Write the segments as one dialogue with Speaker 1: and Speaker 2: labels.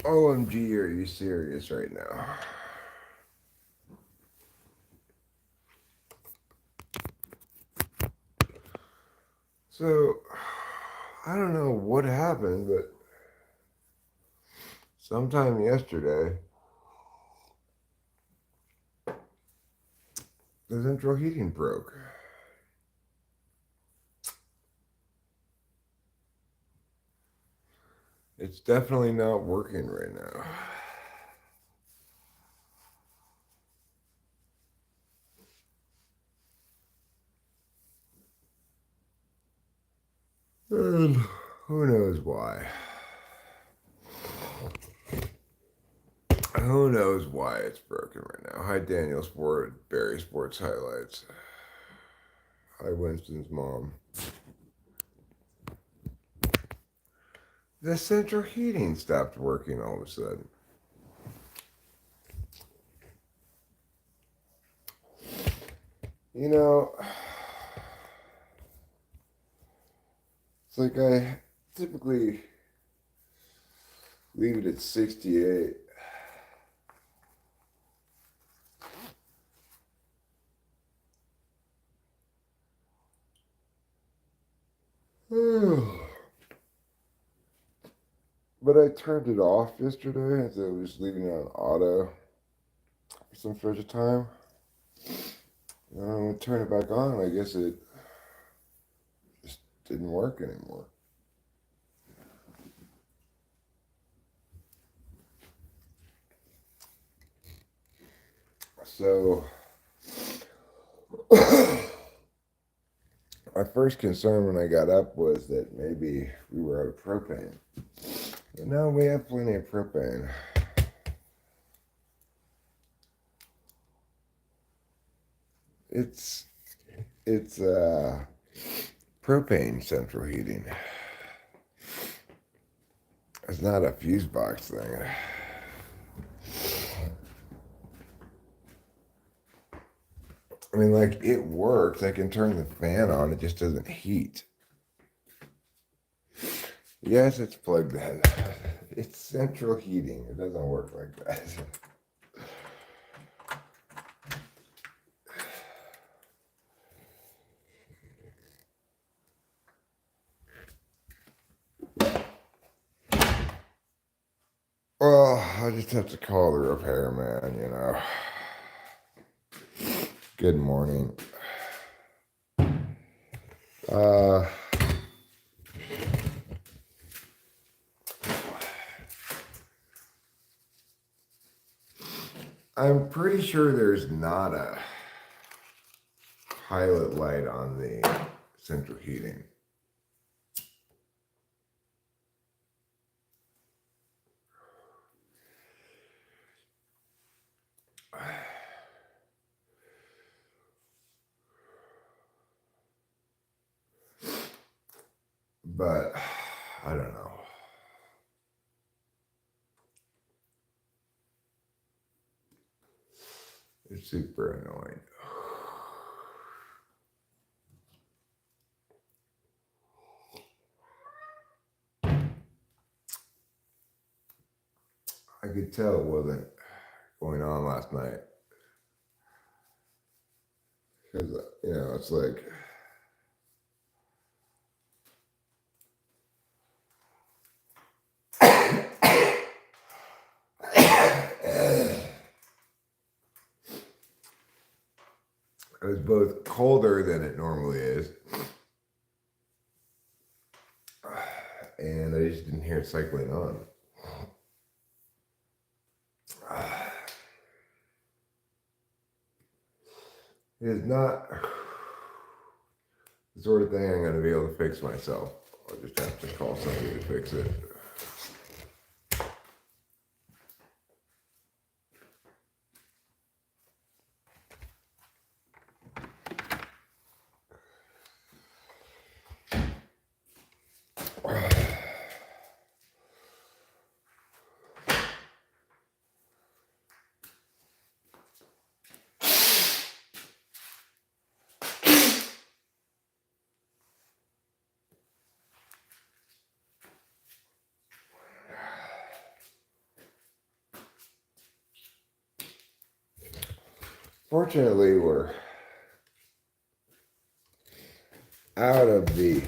Speaker 1: OMG, are you serious right now? So, I don't know what happened, but sometime yesterday, the central heating broke. It's definitely not working right now. And who knows why? Who knows why it's broken right now? Hi, Daniel Sport, Barry Sports Highlights. Hi, Winston's mom. The central heating stopped working all of a sudden. You know, it's like I typically leave it at 68. But I turned it off yesterday as I was leaving it on auto for some stretch of time. And I'm going to turn it back on. I guess it just didn't work anymore. So, my first concern when I got up was that maybe we were out of propane. But no, we have plenty of propane. It's propane central heating. It's not a fuse box thing. I mean, like, it works. I can turn the fan on. It just doesn't heat. Yes, it's plugged in. It's central heating. It doesn't work like that. Well, I just have to call the repairman, you know. Good morning. Uh, I'm pretty sure there's not a pilot light on the central heating. But I don't know. It's super annoying. I could tell it wasn't going on last night. Because, you know, it's like, it was both colder than it normally is, and I just didn't hear it cycling on. It is not the sort of thing I'm going to be able to fix myself. I'll just have to call somebody to fix it. Fortunately, we're out of the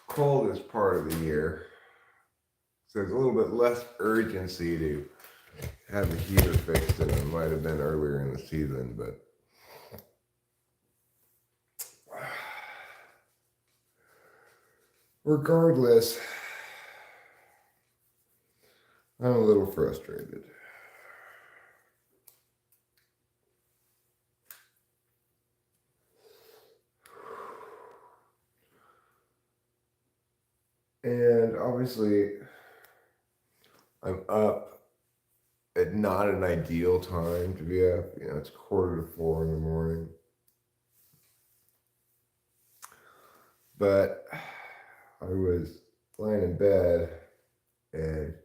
Speaker 1: coldest part of the year, so there's a little bit less urgency to have the heater fixed than it might have been earlier in the season, but regardless, I'm a little frustrated. And obviously, I'm up at not an ideal time to be up. You know, it's 3:45 in the morning. But I was laying in bed and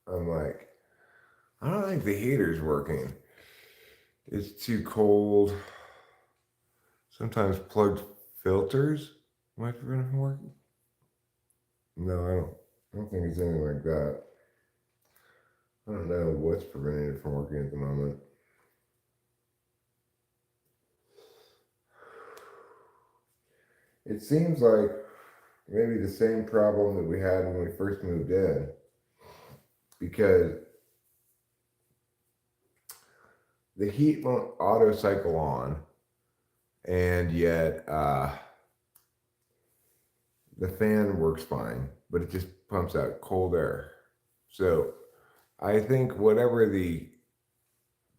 Speaker 1: I'm like, I don't think the heater's working. It's too cold. Sometimes plugged filters might prevent it from working. No, I don't think it's anything like that. I don't know what's preventing it from working at the moment. It seems like maybe the same problem that we had when we first moved in, because the heat won't auto cycle on, and yet the fan works fine, but it just pumps out cold air. So I think whatever the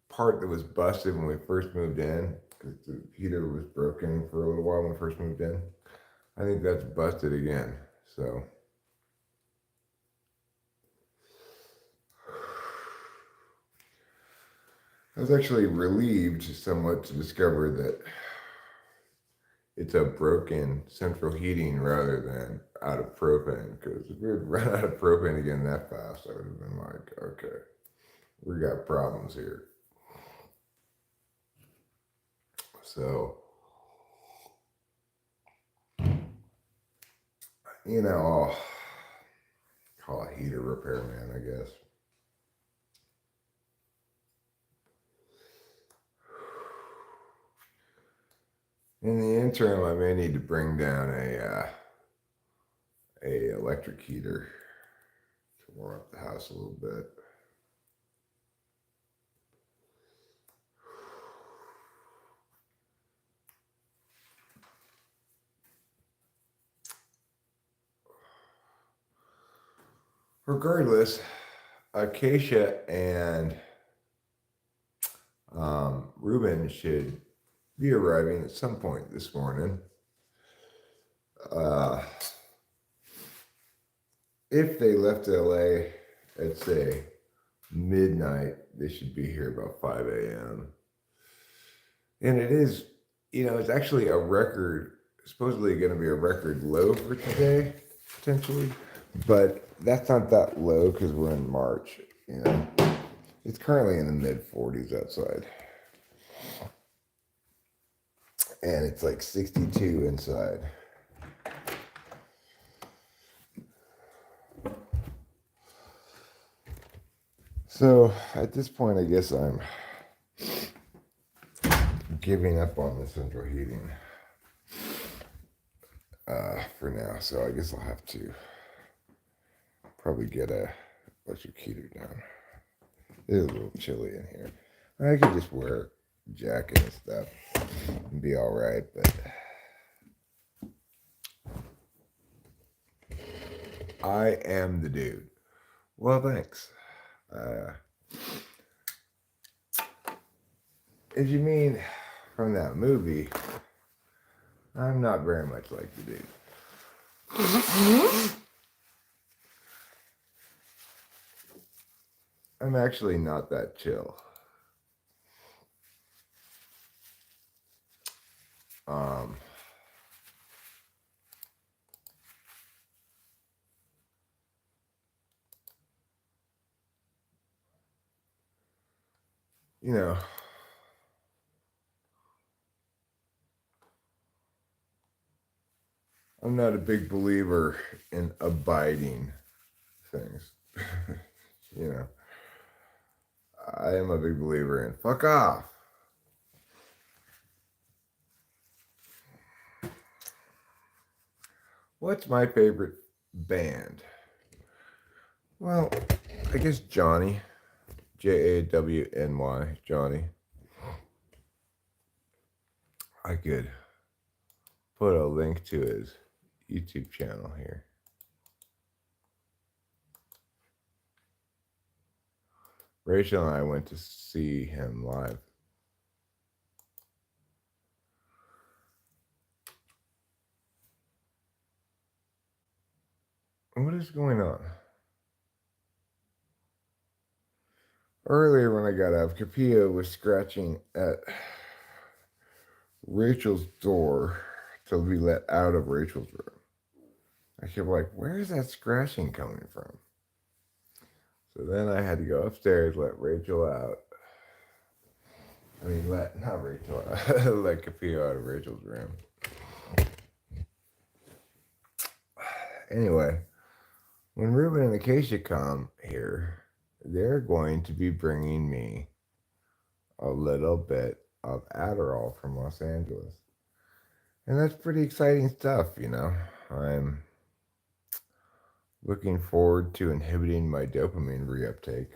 Speaker 1: part that was busted when we first moved in, because the heater was broken for a little while when we first moved in, I think that's busted again. So I was actually relieved somewhat to discover that it's a broken central heating rather than out of propane. Because if we had run out of propane again that fast, I would have been like, okay, we got problems here. So, you know, I'll call a heater repairman, I guess. In the interim, I may need to bring down a electric heater to warm up the house a little bit. Regardless, Acacia and Ruben should be arriving at some point this morning. If they left LA at, say, midnight, they should be here about 5 a.m. And it is, you know, it's actually a record, supposedly going to be a record low for today, potentially. But that's not that low because we're in March, you know. It's currently in the mid-40s outside. And it's like 62 inside. So at this point, I guess I'm giving up on the central heating for now. So I guess I'll have to probably get a electric heater down. It is a little chilly in here. I could just wear a jacket and stuff and be all right, but I am the dude. Well, thanks. If you mean from that movie, I'm not very much like the dude. I'm actually not that chill. You know, I'm not a big believer in abiding things. You know, I am a big believer in fuck off. What's my favorite band? Well, I guess Johnny. Jawny. Johnny. I could put a link to his YouTube channel here. Rachel and I went to see him live. What is going on? Earlier when I got up, Capilla was scratching at Rachel's door to be let out of Rachel's room. I kept like, where is that scratching coming from? So then I had to go upstairs, let Rachel out. Not Rachel out, let Capilla out of Rachel's room. Anyway, when Ruben and Acacia come here, they're going to be bringing me a little bit of Adderall from Los Angeles. And that's pretty exciting stuff, you know. I'm looking forward to inhibiting my dopamine reuptake.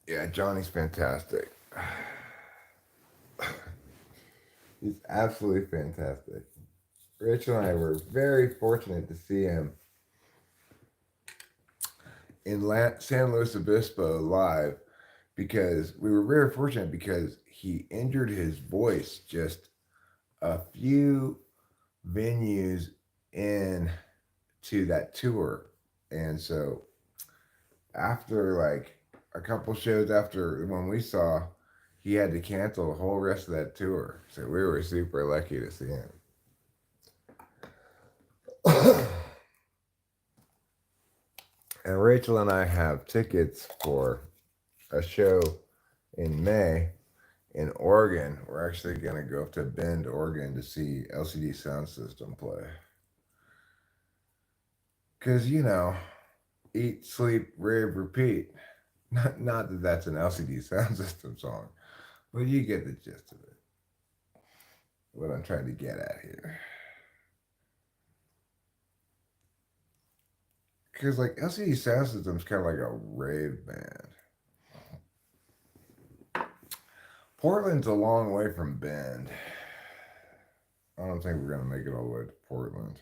Speaker 1: Yeah, Johnny's fantastic. He's absolutely fantastic. Rachel and I were very fortunate to see him in San Luis Obispo live because we were very fortunate because he injured his voice just a few venues in to that tour. And so after like a couple shows after when we saw, he had to cancel the whole rest of that tour. So we were super lucky to see him. And Rachel and I have tickets for a show in May in Oregon. We're actually going to go up to Bend, Oregon to see LCD Sound System play. Because, you know, eat, sleep, rave, repeat. Not that that's an LCD Sound System song, but you get the gist of it. What I'm trying to get at here. Because, like, LCD Sound System's kind of like a rave band. Portland's a long way from Bend. I don't think we're going to make it all the way to Portland.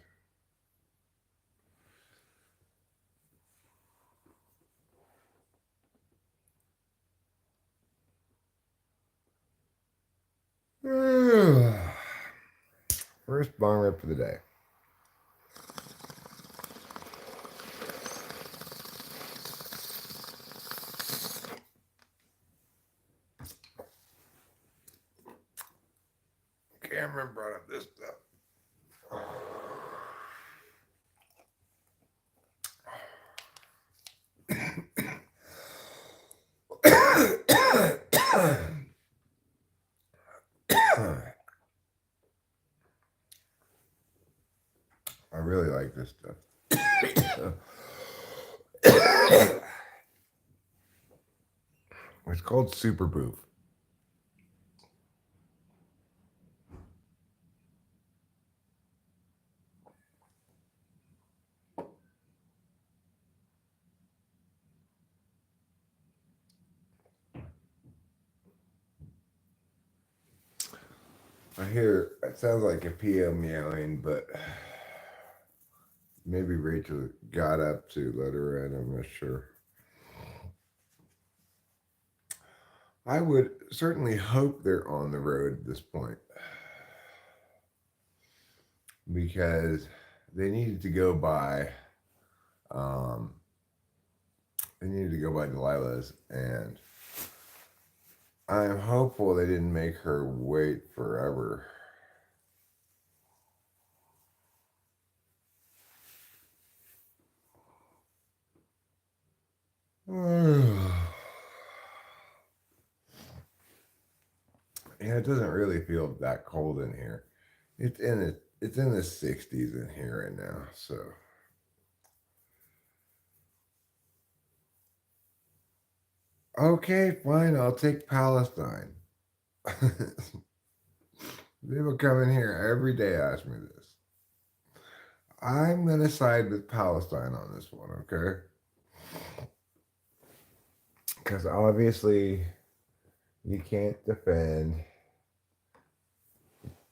Speaker 1: First bong rip for the day. Cameron brought up this stuff. I really like this stuff. It's called Super Boof. I hear it sounds like a PO meowing, but maybe Rachel got up to let her in. I'm not sure. I would certainly hope they're on the road at this point because they needed to go by. They needed to go by Delilah's, and I'm hopeful they didn't make her wait forever. Yeah, it doesn't really feel that cold in here. It's in the 60s in here right now, so Okay, fine, I'll take Palestine. People come in here every day ask me this. I'm going to side with Palestine on this one, okay? Because obviously you can't defend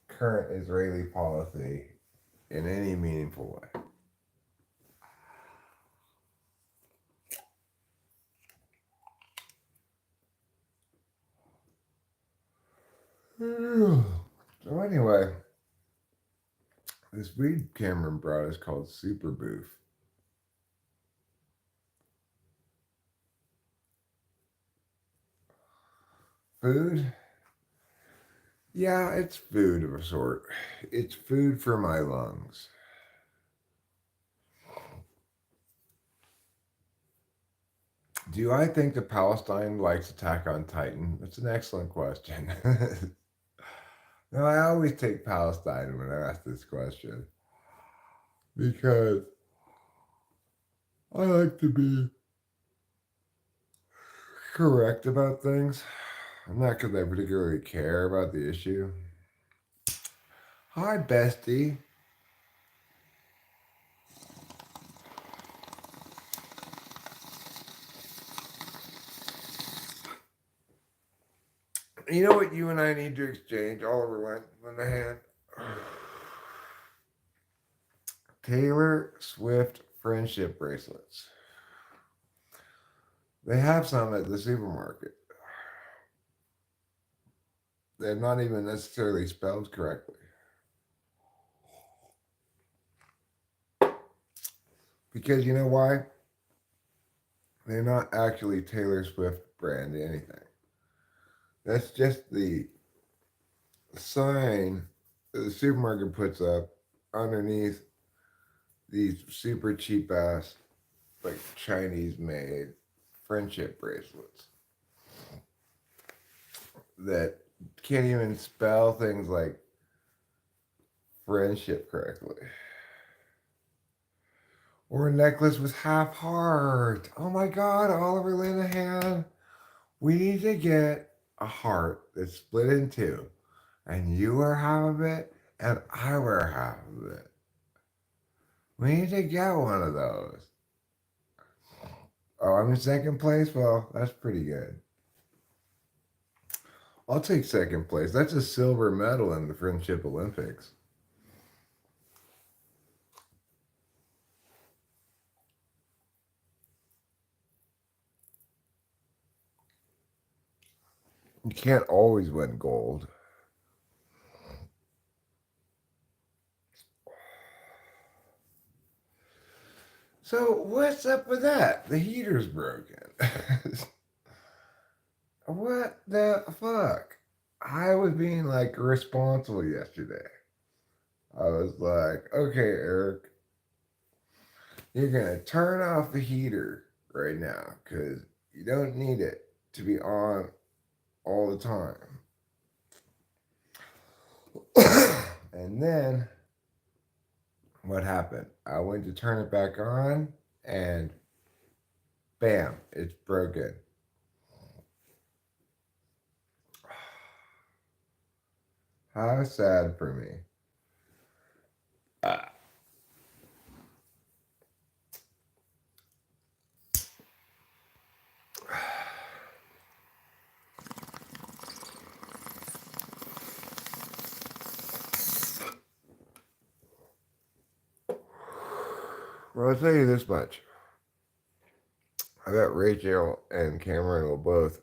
Speaker 1: current Israeli policy in any meaningful way. So anyway, this weed Cameron brought is called Super Boof. Food? Yeah, it's food of a sort. It's food for my lungs. Do I think that Palestine likes Attack on Titan? That's an excellent question. No, I always take Palestine when I ask this question because I like to be correct about things. Not because I particularly care about the issue. Hi, bestie. You know what you and I need to exchange? Oliver Linehan. Taylor Swift friendship bracelets. They have some at the supermarket. They're not even necessarily spelled correctly. Because you know why? They're not actually Taylor Swift brand anything. That's just the sign that the supermarket puts up underneath these super cheap ass, like Chinese made friendship bracelets that can't even spell things like friendship correctly. Or a necklace with half heart. Oh my god, Oliver Linehan. We need to get a heart that's split in two. And you wear half of it, and I wear half of it. We need to get one of those. Oh, I'm in second place? Well, that's pretty good. I'll take second place. That's a silver medal in the Friendship Olympics. You can't always win gold. So what's up with that? The heater's broken. What the fuck? I was being like responsible yesterday. I was like, okay, Eric, you're gonna turn off the heater right now because you don't need it to be on all the time. And then what happened? I went to turn it back on and bam, it's broken. How sad for me. Well, I'll tell you this much. I bet Rachel and Cameron will both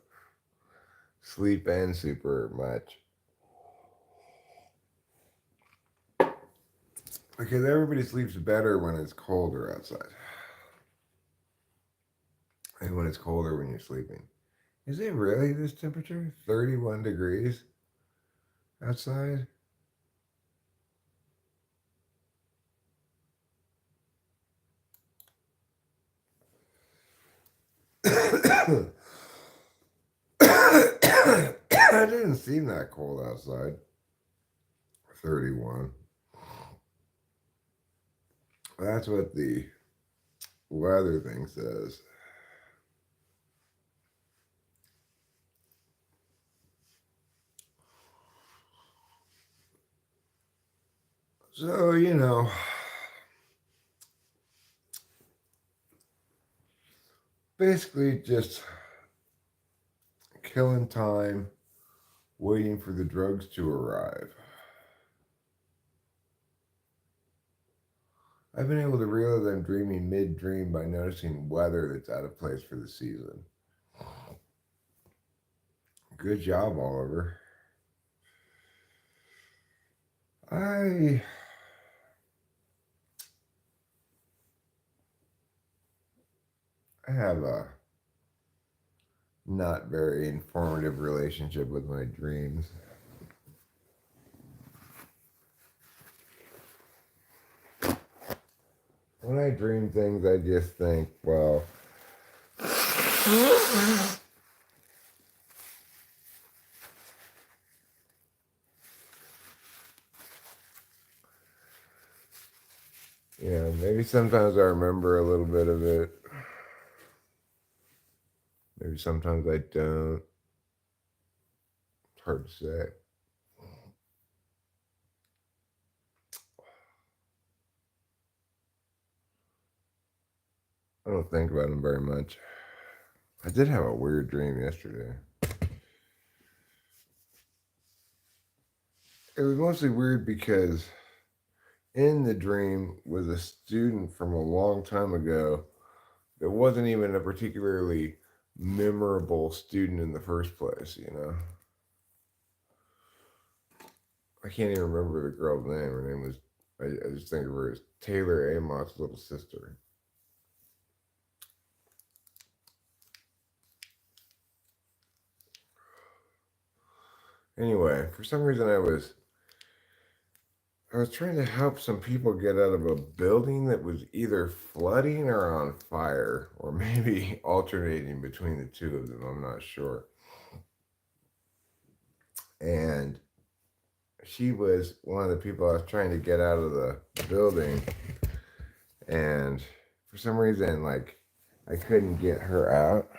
Speaker 1: sleep in super much. Because everybody sleeps better when it's colder outside. And when it's colder when you're sleeping. Is it really this temperature? 31 degrees outside? It didn't seem that cold outside. 31. That's what the weather thing says. So, you know, basically just killing time, waiting for the drugs to arrive. I've been able to realize I'm dreaming mid-dream by noticing weather that's out of place for the season. Good job, Oliver. I have a not very informative relationship with my dreams. When I dream things, I just think, well, maybe sometimes I remember a little bit of it. Maybe sometimes I don't. It's hard to say. I don't think about them very much. I did have a weird dream yesterday. It was mostly weird because in the dream was a student from a long time ago that wasn't even a particularly memorable student in the first place, you know? I can't even remember the girl's name. Her name was, I just think of her as Taylor Amos's little sister. Anyway, for some reason I was trying to help some people get out of a building that was either flooding or on fire, or maybe alternating between the two of them. I'm not sure. And she was one of the people I was trying to get out of the building. And for some reason, like, I couldn't get her out.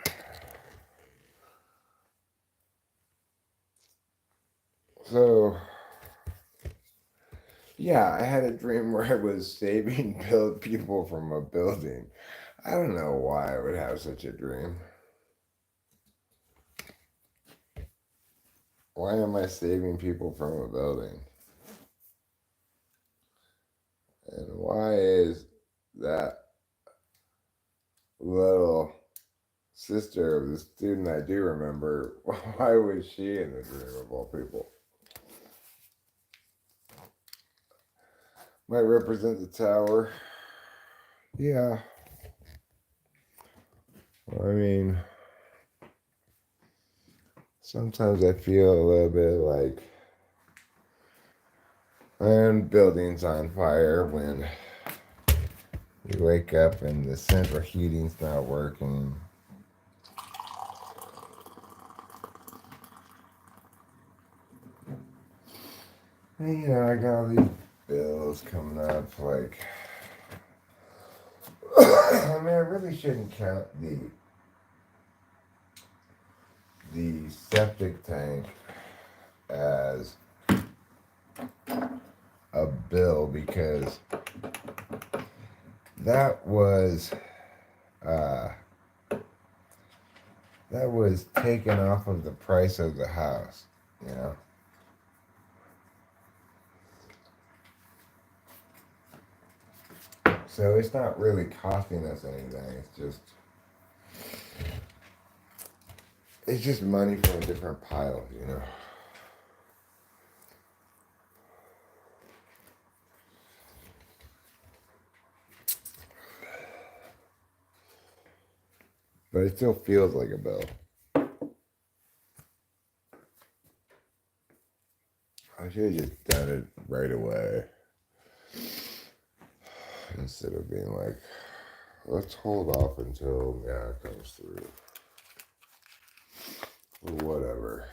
Speaker 1: So, yeah, I had a dream where I was saving people from a building. I don't know why I would have such a dream. Why am I saving people from a building? And why is that little sister of the student I do remember, why was she in the dream of all people? Might represent the tower. Yeah. I mean, sometimes I feel a little bit like my own building's on fire when you wake up and the central heating's not working. And, I got all these bills coming up, like, I mean, I really shouldn't count the septic tank as a bill because that was taken off of the price of the house, you know. So it's not really costing us anything. It's just money from a different pile, you know. But it still feels like a bill. I should have just done it right away. Instead of being like, let's hold off until it comes through. Whatever.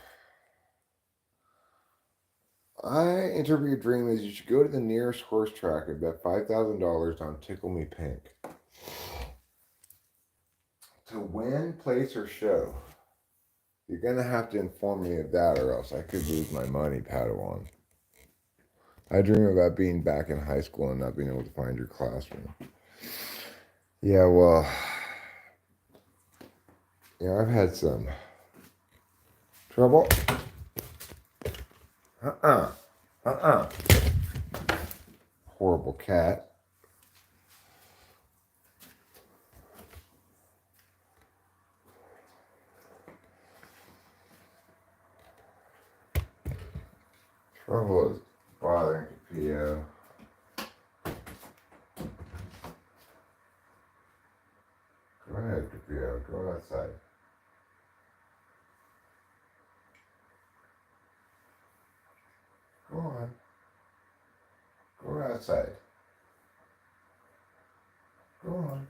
Speaker 1: I interpret your dream as you should go to the nearest horse track and bet $5,000 on Tickle Me Pink. To win, place, or show. You're going to have to inform me of that or else I could lose my money, Padawan. I dream about being back in high school and not being able to find your classroom. Yeah, well, I've had some trouble. Horrible cat. Trouble is bothering Capio. Go ahead, Capio. Go outside. Go on. Go outside. Go on.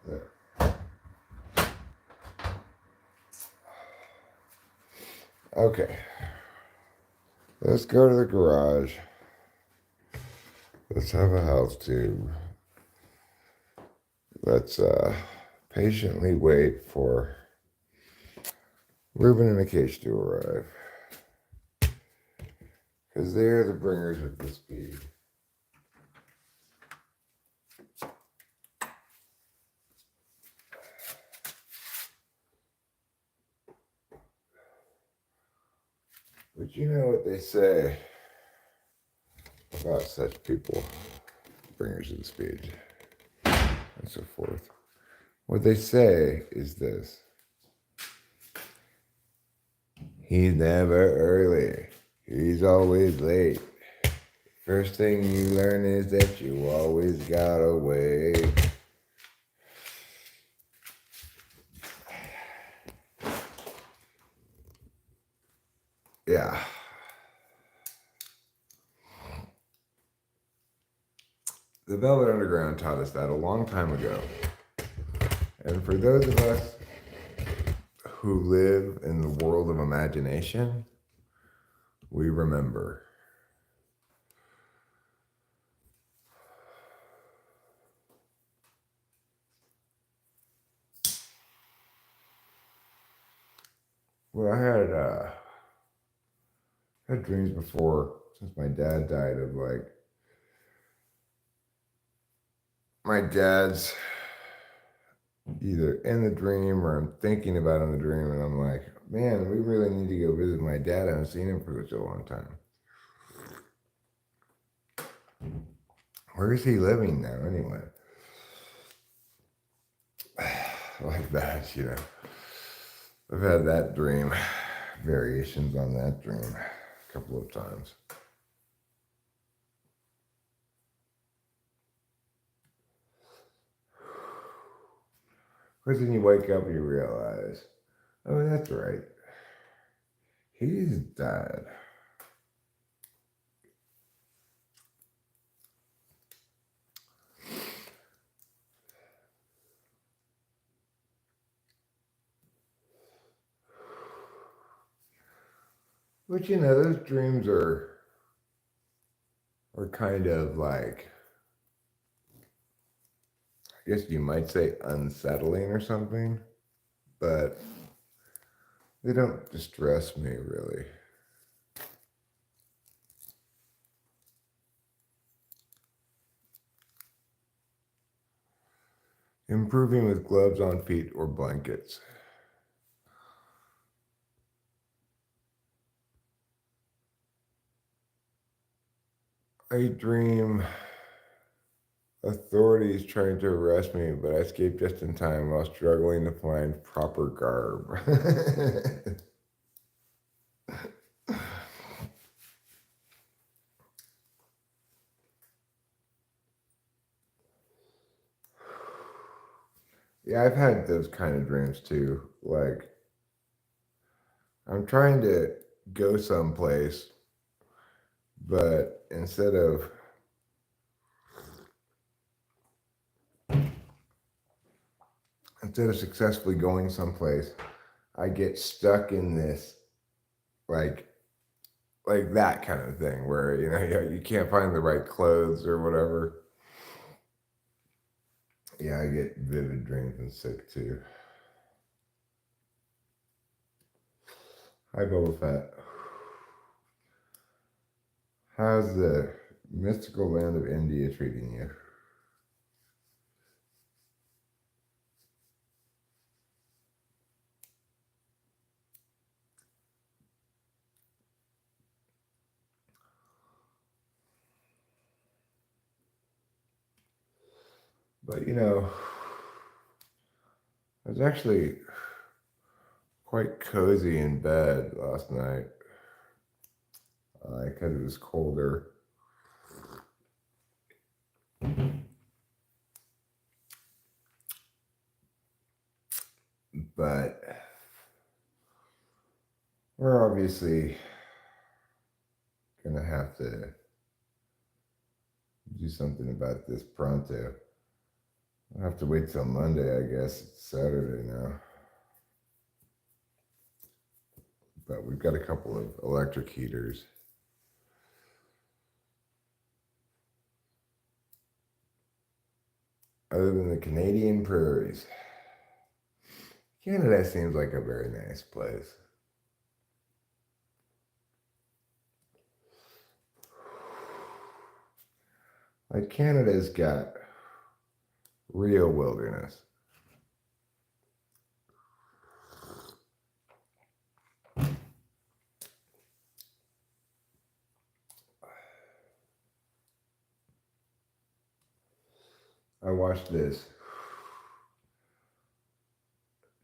Speaker 1: There. Okay. Let's go to the garage. Let's have a house tube. Let's patiently wait for Ruben and Acacia to arrive. Because they're the bringers of the speed. But you know what they say about such people, bringers of the speed, and so forth. What they say is this: he's never early, he's always late. First thing you learn is that you always gotta wait. Yeah. The Velvet Underground taught us that a long time ago. And for those of us who live in the world of imagination, we remember. Well, I had dreams before, since my dad died, of like my dad's either in the dream or I'm thinking about in the dream, and I'm like, man, we really need to go visit my dad. I haven't seen him for such a long time. Where is he living now, anyway? Like that, you know. I've had that dream, variations on that dream a couple of times. Because then you wake up and you realize, oh, that's right. He's dead. But you know, those dreams are kind of like, I guess you might say unsettling or something, but they don't distress me really. Improving with gloves on feet or blankets. I dream authorities trying to arrest me, but I escaped just in time while struggling to find proper garb. Yeah, I've had those kind of dreams too. Like, I'm trying to go someplace, but instead of successfully going someplace, I get stuck in this like that kind of thing where you can't find the right clothes or whatever. Yeah, I get vivid dreams and sick too. Hi, Boba Fett. How's the mystical land of India treating you? But I was actually quite cozy in bed last night because it was colder. But we're obviously gonna have to do something about this pronto. I'll have to wait till Monday, I guess. It's Saturday now. But we've got a couple of electric heaters. I live in the Canadian prairies. Canada seems like a very nice place. Like Canada's got real wilderness. I watched this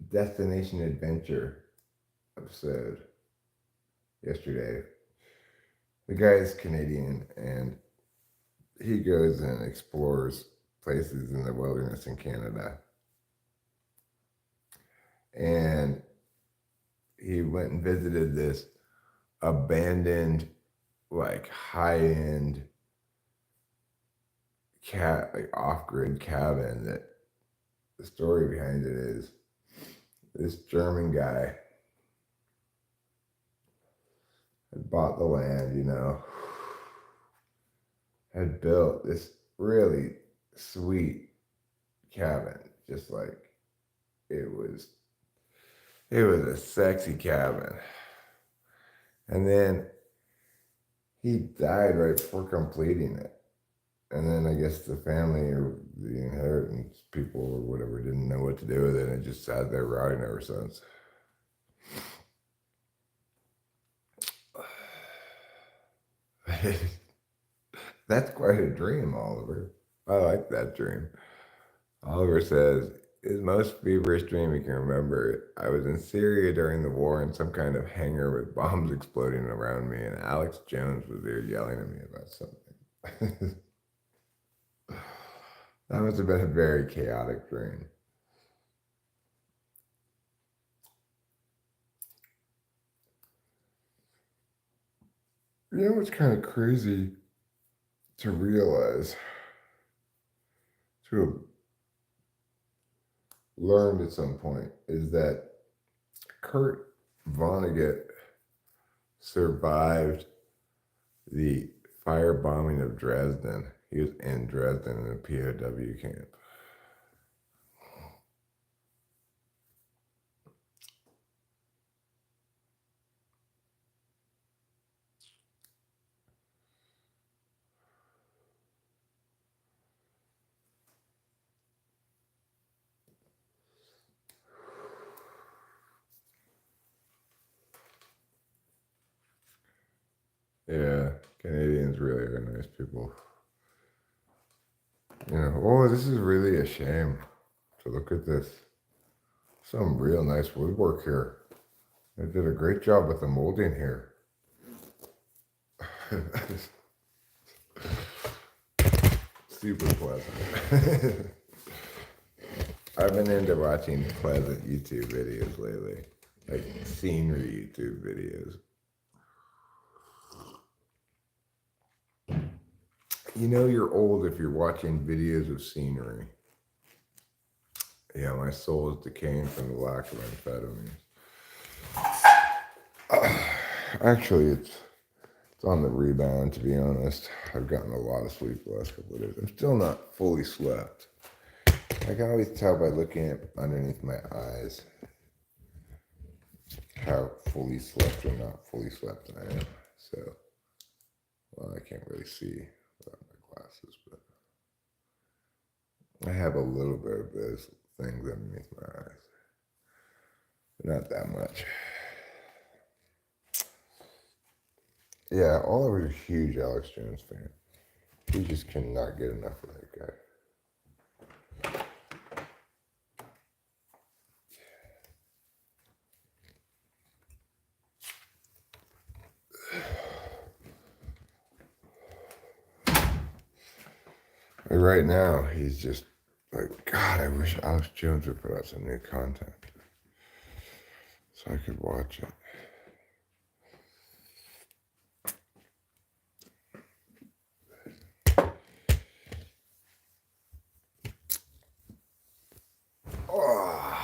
Speaker 1: Destination Adventure episode yesterday. The guy is Canadian and he goes and explores places in the wilderness in Canada. And he went and visited this abandoned, like high-end off-grid cabin that the story behind it is this German guy had bought the land, had built this really sweet cabin, just like it was a sexy cabin. And then he died right before completing it. And then I guess the family or the inheritance people or whatever didn't know what to do with it, and it just sat there rotting ever since. That's quite a dream, Oliver. I like that dream. Oliver says, his most feverish dream he can remember, I was in Syria during the war in some kind of hangar with bombs exploding around me, and Alex Jones was there yelling at me about something. That must have been a very chaotic dream. It's kind of crazy to realize, to have learned at some point, is that Kurt Vonnegut survived the firebombing of Dresden. He was in Dresden in a POW camp. Yeah, Canadians really are nice people. This is really a shame to look at this. Some real nice woodwork here. They did a great job with the molding here. Super pleasant. I've been into watching pleasant YouTube videos lately, like scenery YouTube videos. You're old if you're watching videos of scenery. Yeah, my soul is decaying from the lack of amphetamines. Actually, it's on the rebound, to be honest. I've gotten a lot of sleep the last couple of days. I'm still not fully slept. I can always tell by looking at underneath my eyes how fully slept or not fully slept I am. So Well, I can't really see without my glasses, but I have a little bit of those things underneath my eyes, but not that much. Yeah, Oliver's a huge Alex Jones fan. He just cannot get enough of that guy. Like right now, he's just like, God, I wish Alex Jones would put out some new content so I could watch it. Oh.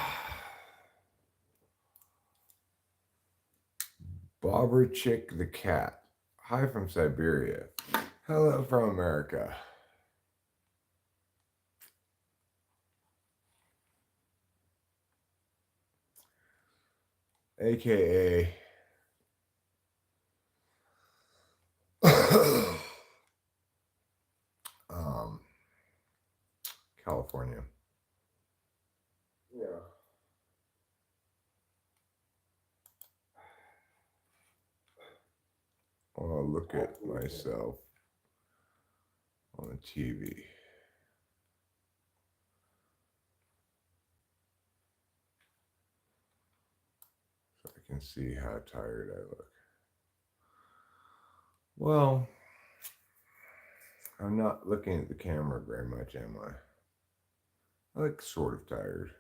Speaker 1: Bobber Chick the cat. Hi from Siberia. Hello from America. AKA California. Yeah. I'll look at myself on the TV. So I can see how tired I look. Well, I'm not looking at the camera very much, am I? I look sort of tired.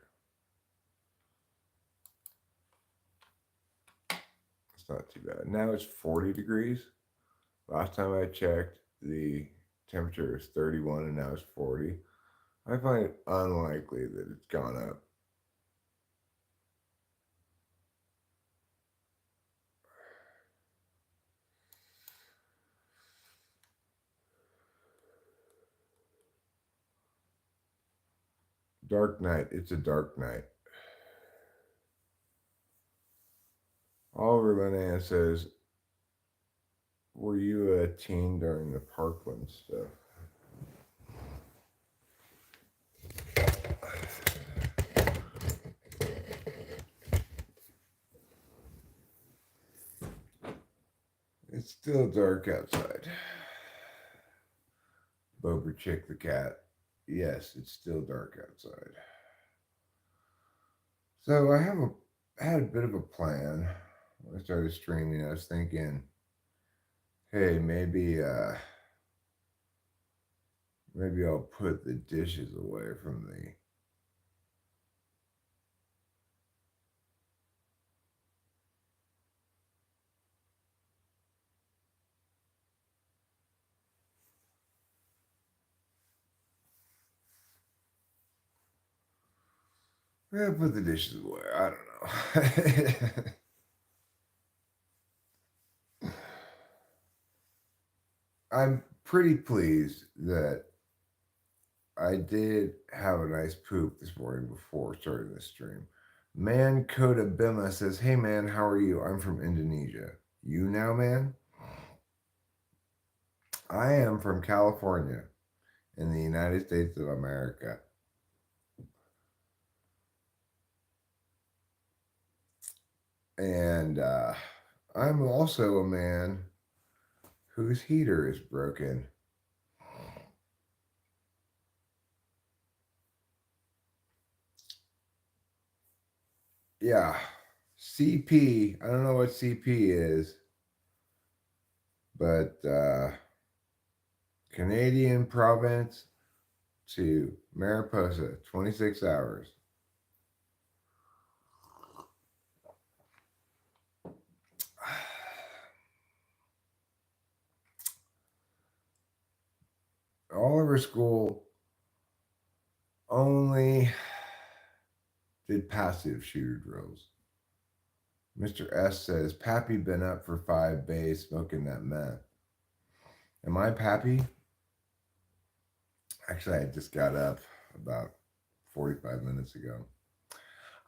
Speaker 1: It's not too bad. Now it's 40 degrees. Last time I checked, the temperature was 31 and now it's 40. I find it unlikely that it's gone up. Dark night. It's a dark night. Oliver Linan says, were you a teen during the Parkland stuff? It's still dark outside. Bober Chick the cat. Yes, it's still dark outside. So I had a bit of a plan when I started streaming. I was thinking, hey, maybe I'll put the dishes away from the put the dishes away. I don't know. I'm pretty pleased that I did have a nice poop this morning before starting the stream. Man Koda Bima says, hey man, how are you? I'm from Indonesia. You now, man? I am from California in the United States of America. And I'm also a man whose heater is broken. Yeah, CP, I don't know what CP is, but Canadian province to Mariposa, 26 hours. Oliver School only did passive shooter drills. Mr. S says, Pappy been up for 5 days smoking that meth. Am I Pappy? Actually, I just got up about 45 minutes ago.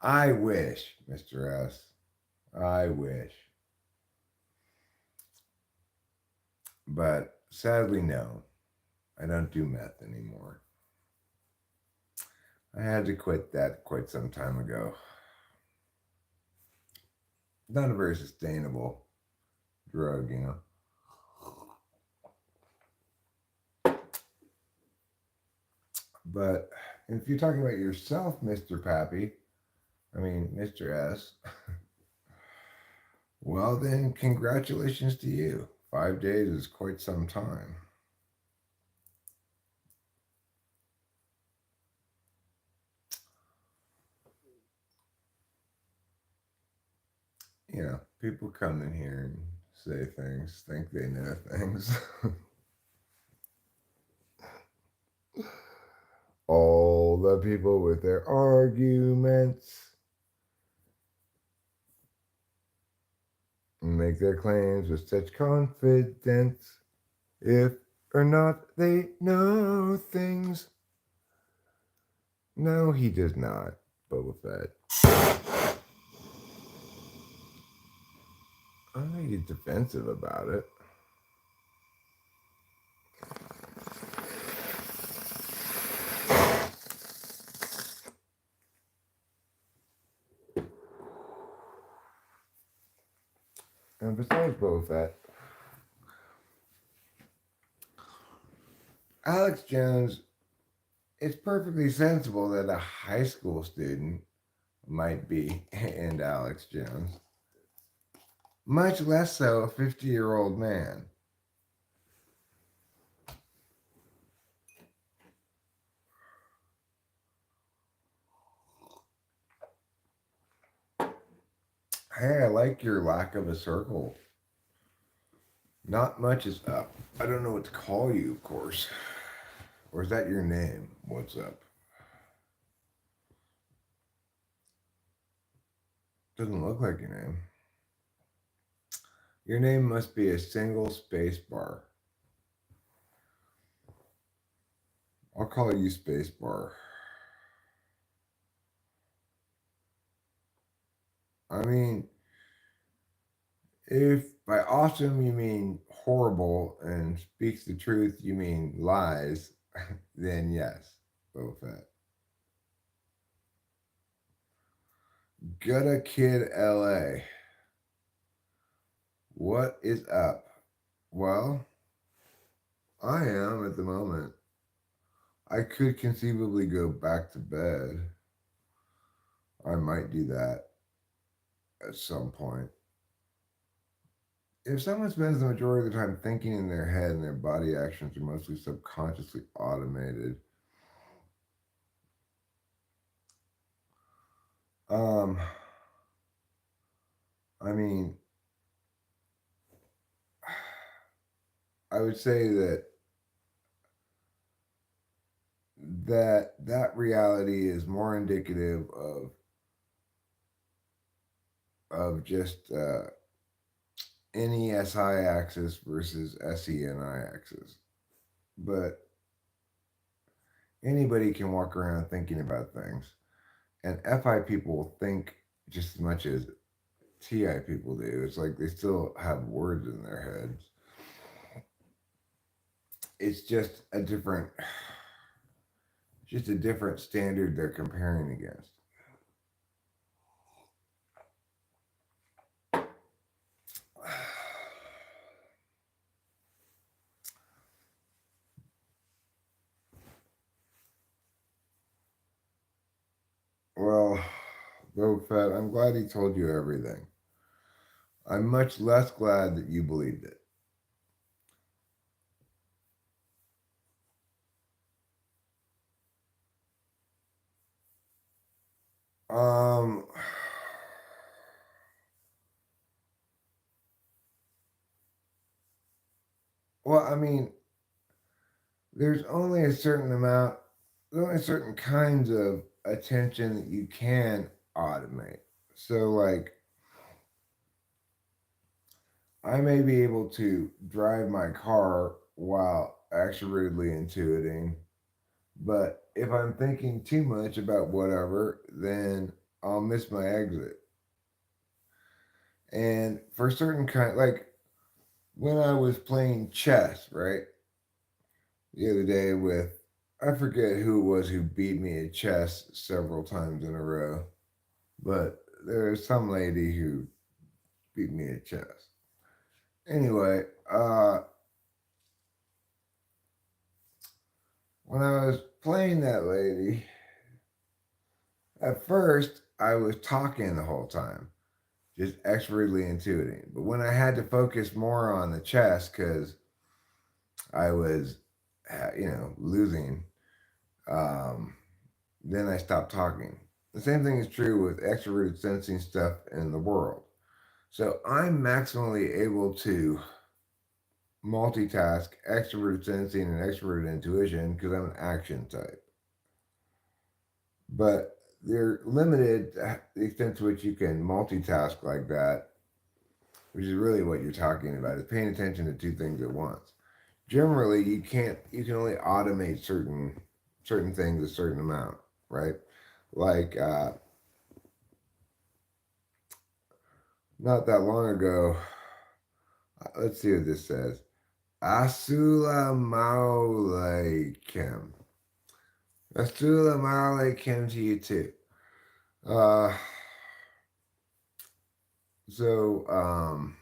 Speaker 1: I wish, Mr. S. I wish. But sadly, no, I don't do meth anymore. I had to quit that quite some time ago. Not a very sustainable drug, you know. But if you're talking about yourself, Mr. Pappy, I mean, Mr. S, well, then congratulations to you. 5 days is quite some time. You know, people come in here and say things, think they know things. All the people with their arguments make their claims with such confidence. If or not they know things. No, he does not, Boba Fett. I don't think he's defensive about it. And besides Boba Fett, Alex Jones, it's perfectly sensible that a high school student might be into Alex Jones, much less so a 50-year-old man. Hey, I like your lack of a circle. Not much is up. I don't know what to call you, of course. Or is that your name? What's up? Doesn't look like your name. Your name must be a single space bar. I'll call you space bar. I mean, if by awesome you mean horrible and speaks the truth you mean lies, then yes, Boba Fett. Gutta Kid LA. What is up? Well, I am at the moment. I could conceivably go back to bed. I might do that at some point. If someone spends the majority of the time thinking in their head and their body actions are mostly subconsciously automated, um, I mean, I would say that reality is more indicative of just NESI axis versus SENI axis. But anybody can walk around thinking about things, and FI people think just as much as TI people do. It's like they still have words in their heads. It's just a different standard they're comparing against. Well, Boba Fett, I'm glad he told you everything. I'm much less glad that you believed it. Um, well, I mean, there's only a certain amount, there's only certain kinds of attention that you can automate. So, like, I may be able to drive my car while actually intuiting, but if I'm thinking too much about whatever, then I'll miss my exit. And for certain kind, like when I was playing chess, right, the other day with, I forget who it was who beat me at chess several times in a row, but there's some lady who beat me at chess. Anyway, when I was playing that lady, at first I was talking the whole time, just expertly intuiting. But when I had to focus more on the chess because I was, losing, um, then I stopped talking. The same thing is true with extroverted sensing stuff in the world. So I'm maximally able to multitask extroverted sensing and extroverted intuition because I'm an action type. But they're limited to the extent to which you can multitask like that, which is really what you're talking about, is paying attention to two things at once. Generally, you can't. You can only automate certain things a certain amount, right? Like not that long ago. Let's see what this says. Assalamu alaikum. Assalamu alaikum to you too. Uh, so um,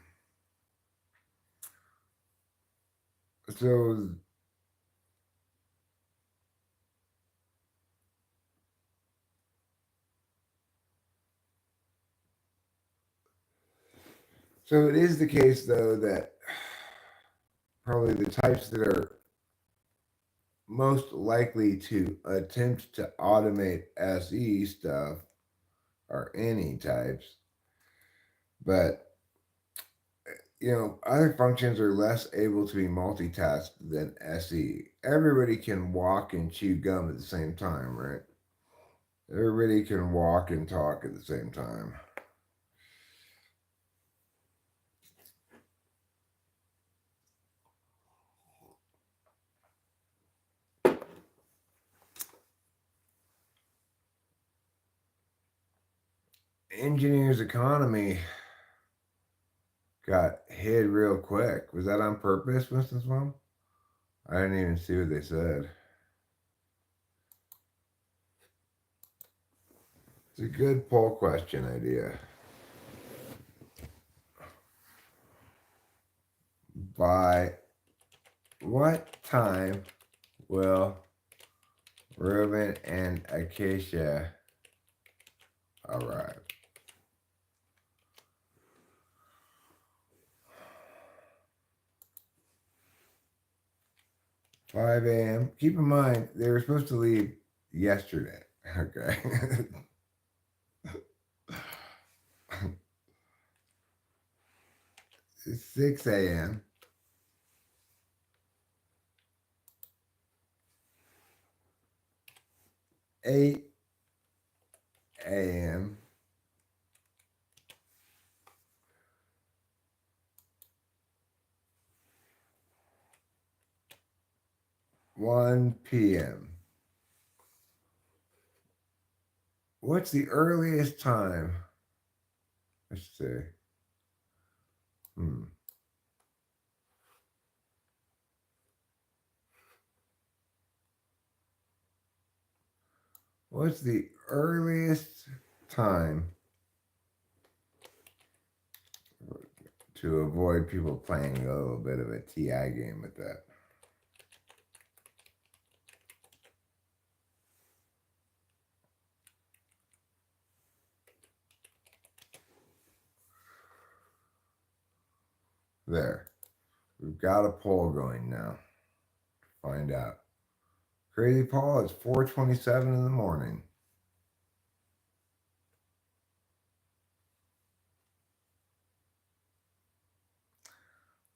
Speaker 1: so so it is the case though that probably the types that are most likely to attempt to automate SE stuff are any types, but other functions are less able to be multitasked than SE. Everybody can walk and chew gum at the same time, right? Everybody can walk and talk at the same time. Engineers economy got hit real quick. Was that on purpose, Mrs. Mom? I didn't even see what they said. It's a good poll question idea. By what time will Reuben and Acacia arrive? 5 a.m. Keep in mind, they were supposed to leave yesterday. Okay. 6 a.m. 8 a.m. 1 p.m. What's the earliest time? Let's see. What's the earliest time to avoid people playing a little bit of a TI game with that? There. We've got a poll going now. Find out. Crazy Paul, it's 4:27 in the morning.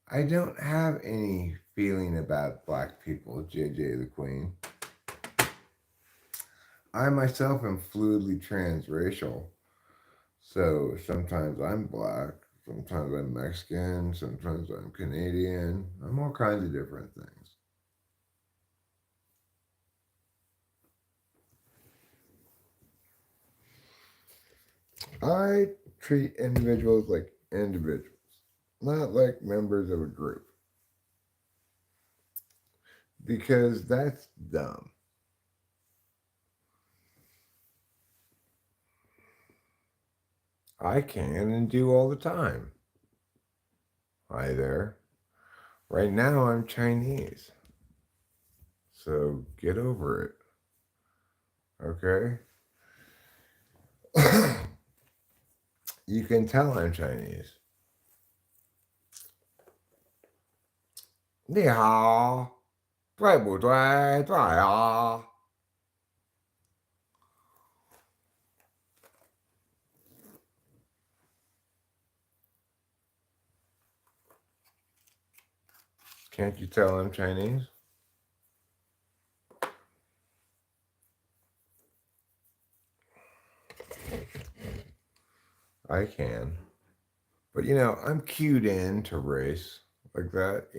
Speaker 1: I don't have any feeling about black people, JJ the Queen. I myself am fluidly transracial. So sometimes I'm black, sometimes I'm Mexican, sometimes I'm Canadian. I'm all kinds of different things. I treat individuals like individuals, not like members of a group, because that's dumb. I can and do all the time. Hi there. Right now I'm Chinese. So get over it. Okay? You can tell I'm Chinese. 你好，对不对？对啊。Can't you tell I'm Chinese? I can. But I'm cued in to race like that.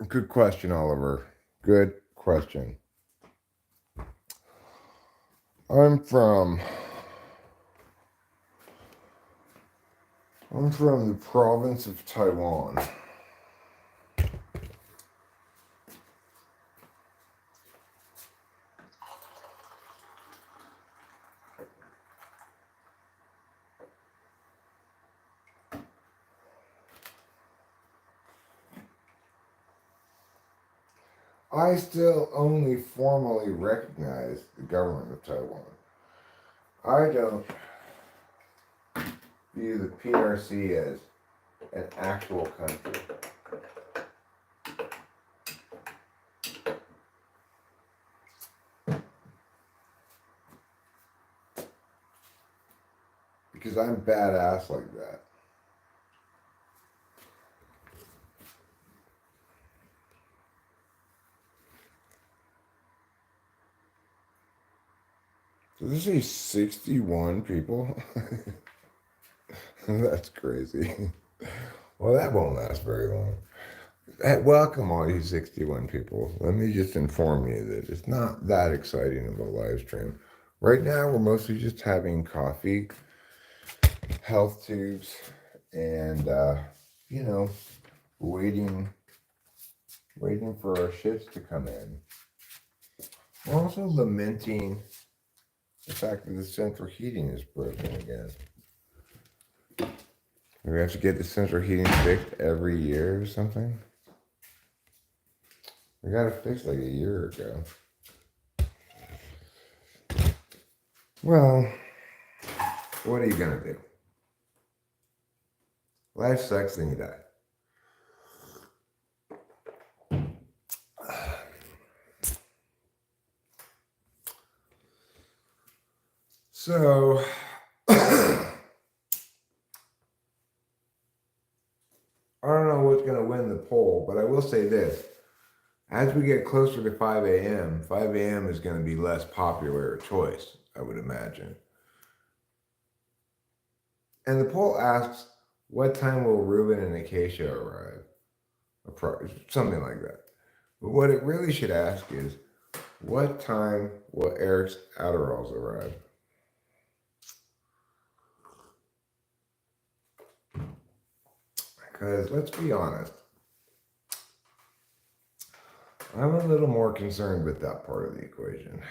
Speaker 1: Good question, Oliver. Good question. I'm from the province of Taiwan. I still only formally recognize the government of Taiwan. I don't view the PRC as an actual country. Because I'm badass like that. Did this say 61 people? That's crazy. Well, that won't last very long. Welcome, all you 61 people. Let me just inform you that it's not that exciting of a live stream. Right now, we're mostly just having coffee, health tubes, and, waiting for our shits to come in. We're also lamenting the fact that the central heating is broken again. We have to get the central heating fixed every year or something. We got it fixed like a year ago. Well, what are you gonna do? Life sucks, then you die. So, I don't know what's going to win the poll, but I will say this. As we get closer to 5 a.m., 5 a.m. is going to be less popular a choice, I would imagine. And the poll asks, what time will Ruben and Acacia arrive? Something like that. But what it really should ask is, what time will Eric's Adderalls arrive? Because let's be honest, I'm a little more concerned with that part of the equation.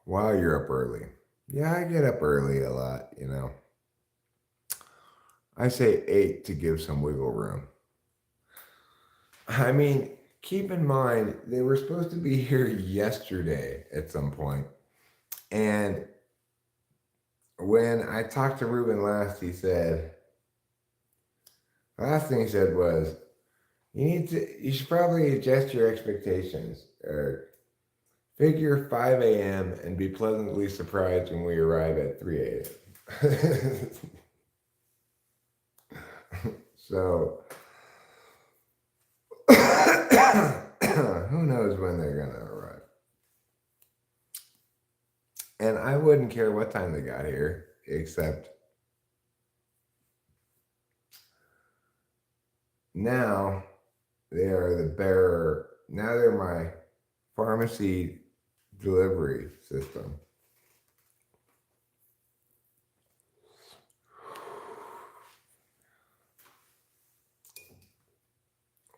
Speaker 1: Wow, you're up early. Yeah, I get up early a lot. I say 8 to give some wiggle room. I mean, keep in mind, they were supposed to be here yesterday at some point. And when I talked to Ruben last, last thing he said was, You should probably adjust your expectations, Eric. Figure 5 a.m. and be pleasantly surprised when we arrive at 3 a.m. So, who knows when they're going to arrive? And I wouldn't care what time they got here, except now they are the bearer. Now they're my pharmacy delivery system.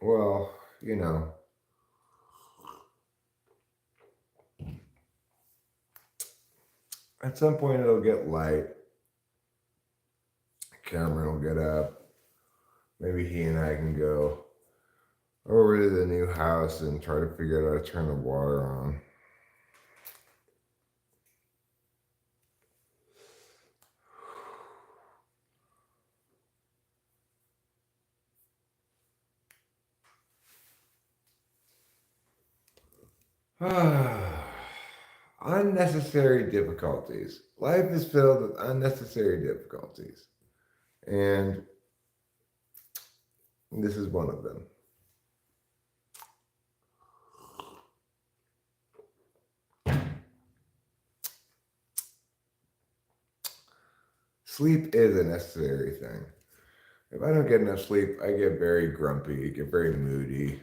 Speaker 1: Well, at some point it'll get light. Cameron will get up. Maybe he and I can go over to the new house and try to figure out how to turn the water on. Unnecessary difficulties. Life is filled with unnecessary difficulties. And this is one of them. Sleep is a necessary thing. If I don't get enough sleep, I get very grumpy, get very moody.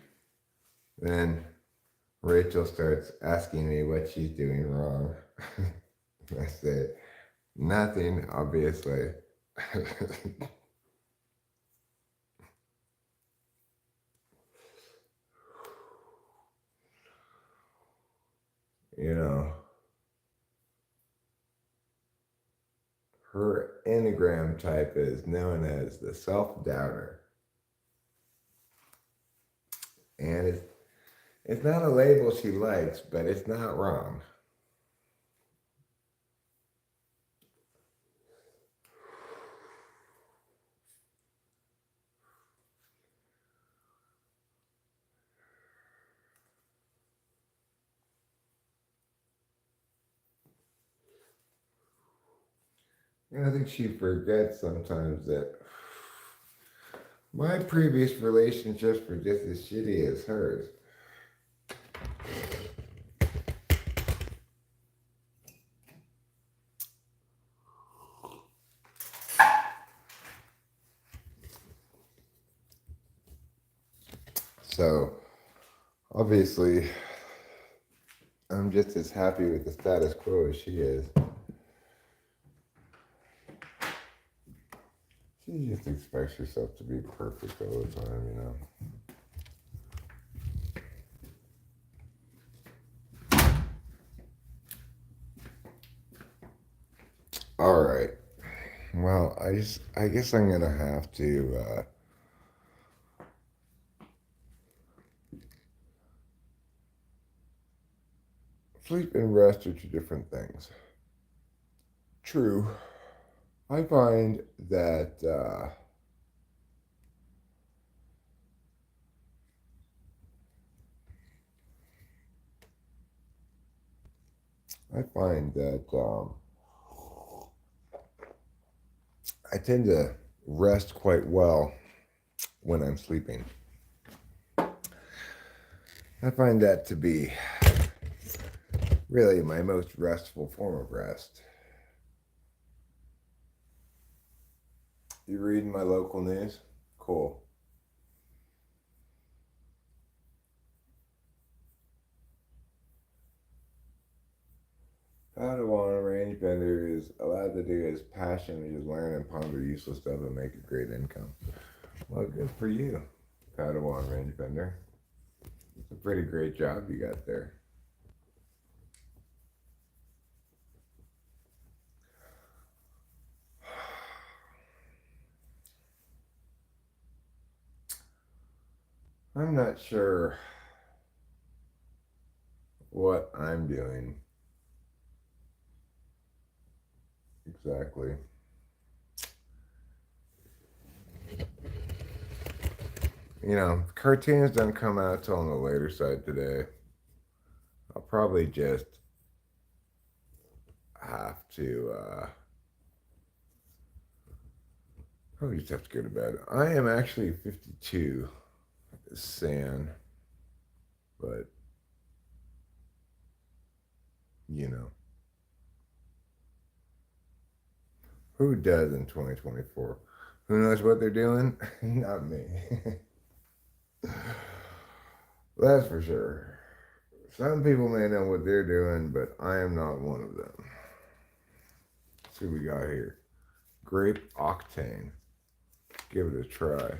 Speaker 1: Then Rachel starts asking me what she's doing wrong. I say, nothing, obviously. Her Enneagram type is known as the self-doubter. And it's not a label she likes, but it's not wrong. I think she forgets sometimes that my previous relationships were just as shitty as hers. So, obviously, I'm just as happy with the status quo as she is. She just expects herself to be perfect all the time, All right. Well, I guess I'm gonna have to sleep and rest are two different things. True. I find that I tend to rest quite well when I'm sleeping. I find that to be really my most restful form of rest. You reading my local news? Cool. Padawan range bender is allowed to do his passion, which is learn and ponder useless stuff and make a great income. Well, good for you, Padawan range bender. It's a pretty great job you got there. I'm not sure what I'm doing exactly. Cartoons don't come out till on the later side today. I'll probably just have to, probably just have to go to bed. I am actually 52, San, but, you know, who does in 2024? Who knows what they're doing? Not me. That's for sure. Some people may know what they're doing, but I am not one of them. Let's see what we got here. Grape octane. Give it a try.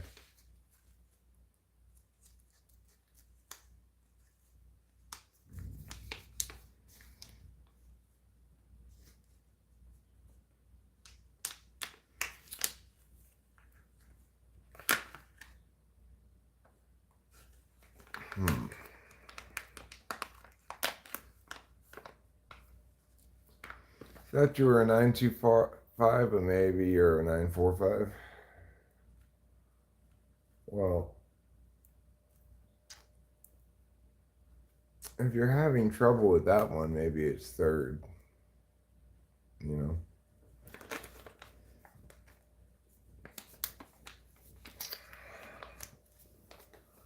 Speaker 1: Thought you were a 925, but maybe you're a 945. Well, if you're having trouble with that one, maybe it's third. You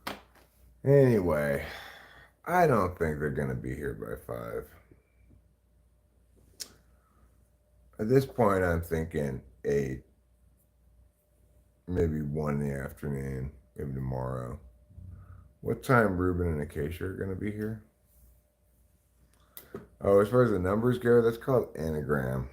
Speaker 1: know? Anyway, I don't think they're going to be here by 5. At this point, I'm thinking 8, maybe 1 in the afternoon, maybe tomorrow. What time Ruben and Acacia are going to be here? Oh, as far as the numbers go, that's called anagram.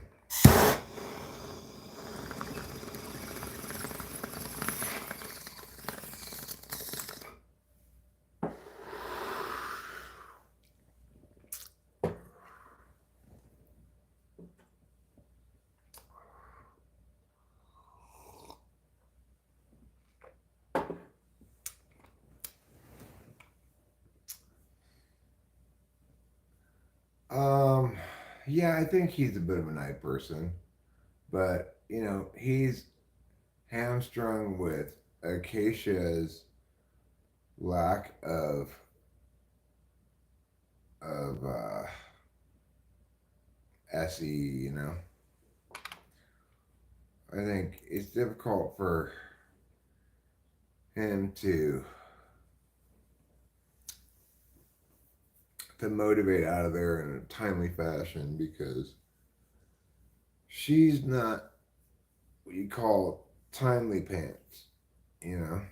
Speaker 1: Yeah, I think he's a bit of a night person, but he's hamstrung with Acacia's lack of SE. I think it's difficult for him to motivate out of there in a timely fashion because she's not what you call timely pants, you know.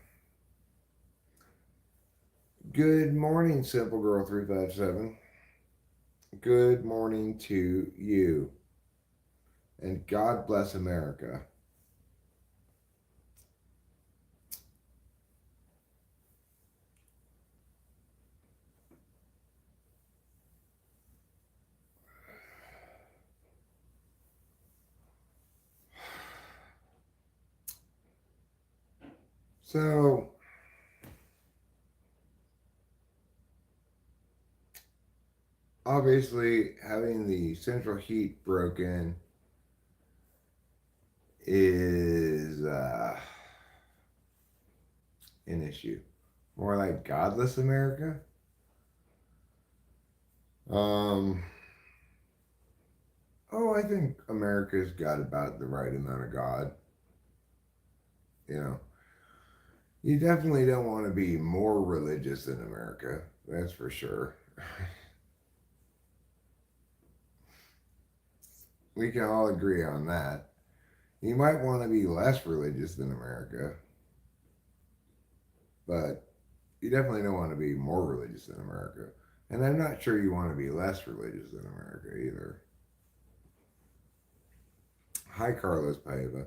Speaker 1: Good morning, Simple Girl 357. Good morning to you. And God bless America. So, obviously, having the central heat broken is an issue. More like godless America. Um, I think America's got about the right amount of God. You know, you definitely don't want to be more religious than America. That's for sure. We can all agree on that. You might want to be less religious than America, but you definitely don't want to be more religious than America. And I'm not sure you want to be less religious than America either. Hi, Carlos Paiva.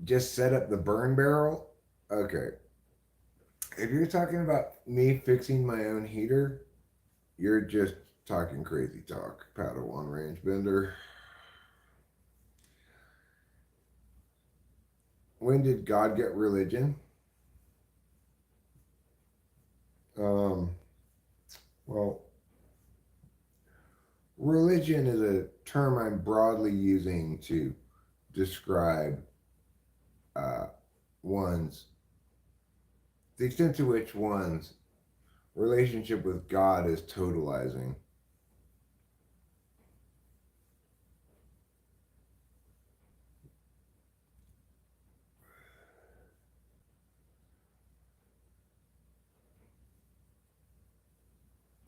Speaker 1: Just set up the burn barrel? Okay. If you're talking about me fixing my own heater, you're just talking crazy talk, Padawan range bender. When did God get religion? Um, well, religion is a term I'm broadly using to describe one's, the extent to which one's relationship with God is totalizing.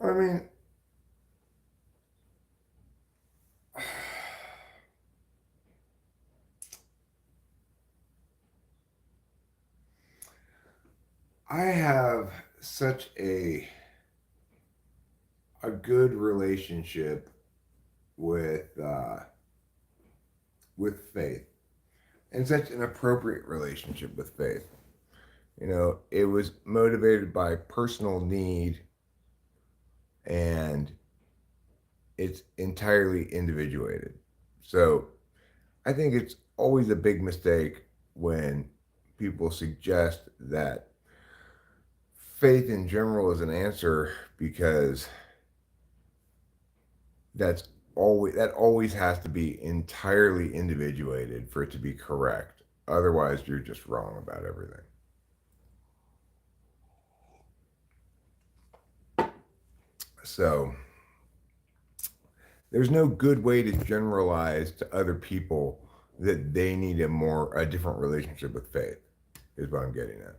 Speaker 1: I mean, I have such a good relationship with faith, and such an appropriate relationship with faith. You know, it was motivated by personal need, and it's entirely individuated. So I think it's always a big mistake when people suggest that faith in general is an answer, because that always has to be entirely individuated for it to be correct. Otherwise, you're just wrong about everything. So there's no good way to generalize to other people that they need a different relationship with faith, is what I'm getting at.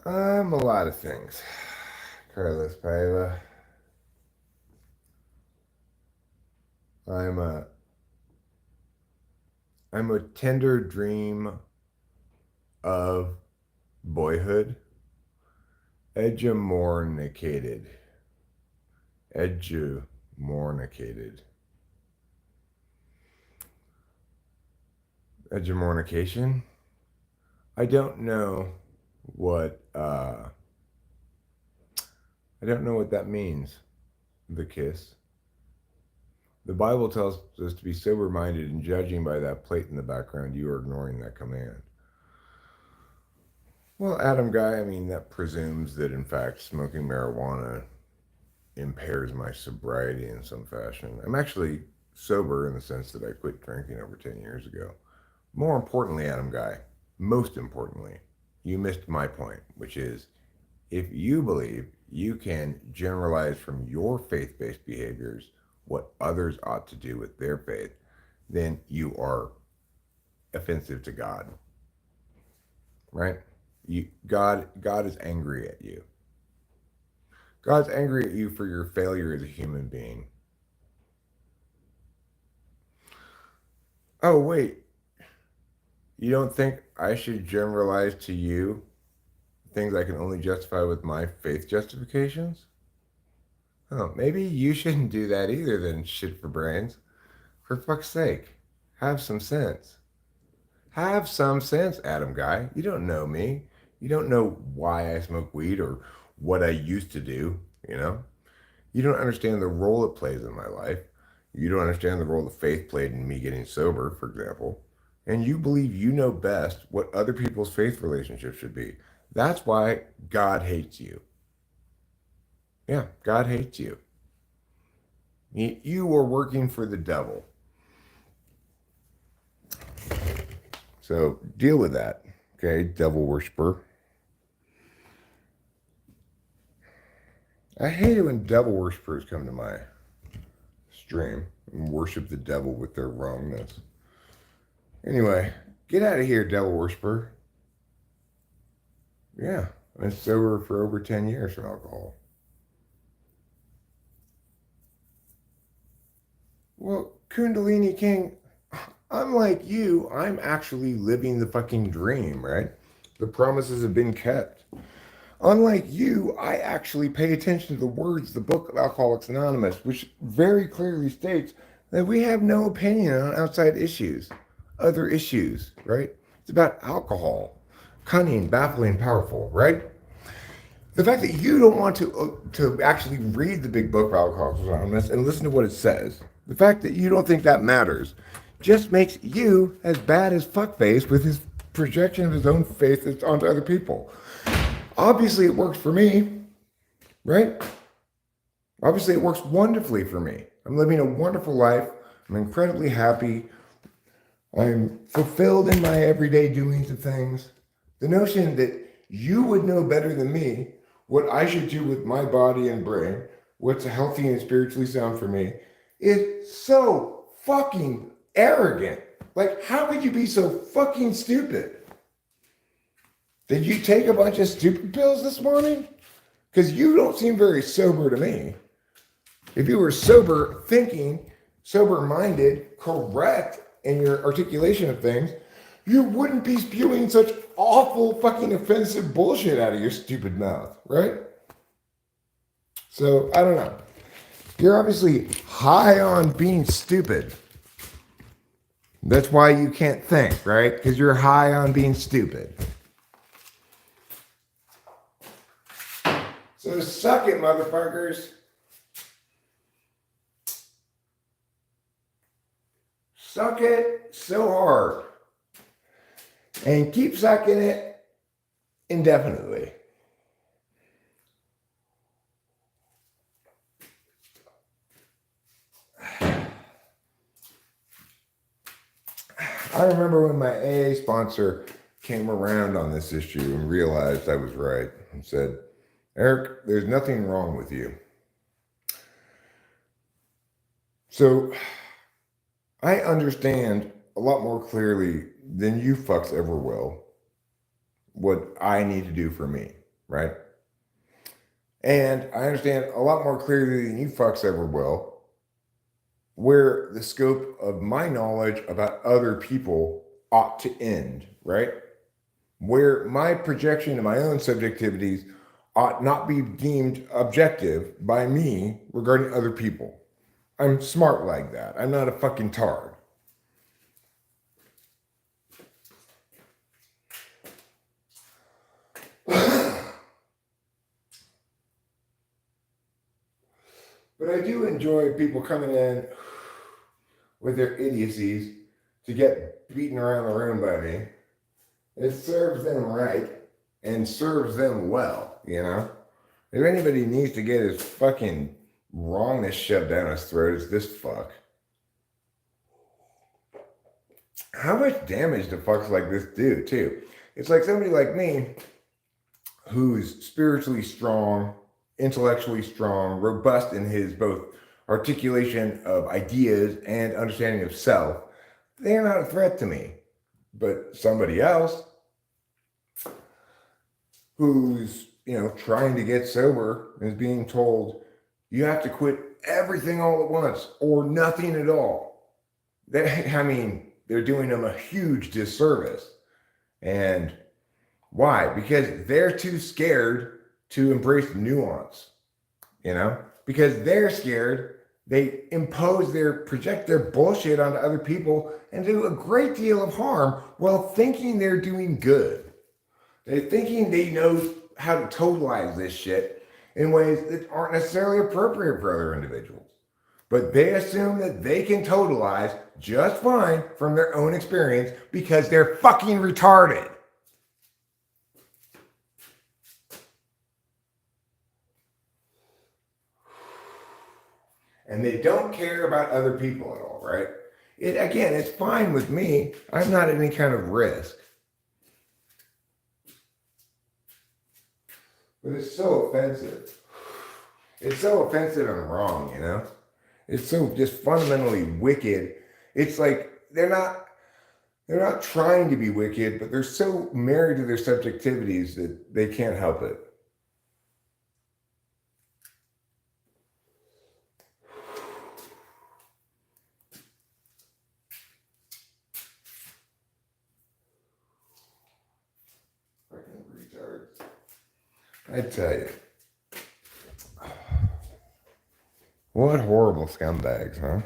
Speaker 1: I'm a lot of things. Carlos Paiva. I'm a tender dream of boyhood, edumornicated. Edumornicated. Edumornication? I don't know what that means. The kiss. The Bible tells us to be sober-minded, and judging by that plate in the background, you are ignoring that command. Well, Adam Guy, I mean, that presumes that, in fact, smoking marijuana impairs my sobriety in some fashion. I'm actually sober in the sense that I quit drinking over 10 years ago. More importantly, Adam Guy, most importantly, you missed my point, which is, if you believe you can generalize from your faith-based behaviors what others ought to do with their faith, then you are offensive to God. Right? God is angry at you. God's angry at you for your failure as a human being. Oh, wait. You don't think I should generalize to you things I can only justify with my faith justifications? Oh, maybe you shouldn't do that either then, shit for brains. For fuck's sake, have some sense. Have some sense, Adam Guy. You don't know me. You don't know why I smoke weed or what I used to do, you know? You don't understand the role it plays in my life. You don't understand the role the faith played in me getting sober, for example. And you believe you know best what other people's faith relationships should be. That's why God hates you. Yeah, God hates you. You are working for the devil. So deal with that, okay, devil worshiper. I hate it when devil worshipers come to my stream and worship the devil with their wrongness. Anyway, get out of here, devil worshiper. Yeah, I've been sober for over 10 years from alcohol. Well, Kundalini King, unlike you, I'm actually living the fucking dream, right? The promises have been kept. Unlike you, I actually pay attention to the words, the book of Alcoholics Anonymous, which very clearly states that we have no opinion on outside issues, other issues, right? It's about alcohol, cunning, baffling, powerful, right? The fact that you don't want to actually read the big book of Alcoholics Anonymous and listen to what it says, the fact that you don't think that matters, just makes you as bad as fuckface with his projection of his own faith onto other people. Obviously, it works for me, right? Obviously, it works wonderfully for me. I'm living a wonderful life. I'm incredibly happy. I'm fulfilled in my everyday doings of things. The notion that you would know better than me what I should do with my body and brain, what's healthy and spiritually sound for me, is so fucking arrogant. Like, how could you be so fucking stupid? Did you take a bunch of stupid pills this morning? Because you don't seem very sober to me. If you were sober thinking, sober minded, correct in your articulation of things, you wouldn't be spewing such awful fucking offensive bullshit out of your stupid mouth, right? So, I don't know. You're obviously high on being stupid. That's why you can't think, right? Because you're high on being stupid. So suck it, motherfuckers. Suck it so hard. And keep sucking it indefinitely. I remember when my AA sponsor came around on this issue and realized I was right and said, Eric, there's nothing wrong with you. So I understand a lot more clearly than you fucks ever will what I need to do for me, right? And I understand a lot more clearly than you fucks ever will where the scope of my knowledge about other people ought to end, right? Where my projection of my own subjectivities ought not be deemed objective by me regarding other people. I'm smart like that. I'm not a fucking tard. But I do enjoy people coming in with their idiocies to get beaten around the room by me. It serves them right and serves them well, you know? If anybody needs to get his fucking wrongness shoved down his throat, it's this fuck. How much damage do fucks like this do, too? It's like somebody like me who's spiritually strong, intellectually strong, robust in his both articulation of ideas and understanding of self. They're not a threat to me. But somebody else who's, trying to get sober is being told, you have to quit everything all at once or nothing at all. They're doing them a huge disservice. And why? Because they're too scared to embrace nuance, because they're scared. They project their bullshit onto other people and do a great deal of harm while thinking they're doing good. They're thinking they know how to totalize this shit in ways that aren't necessarily appropriate for other individuals. But they assume that they can totalize just fine from their own experience because they're fucking retarded. And they don't care about other people at all, right? It's fine with me. I'm not at any kind of risk. But it's so offensive. It's so offensive and wrong, It's so just fundamentally wicked. It's like they're not trying to be wicked, but they're so married to their subjectivities that they can't help it. I tell you. What horrible scumbags, huh?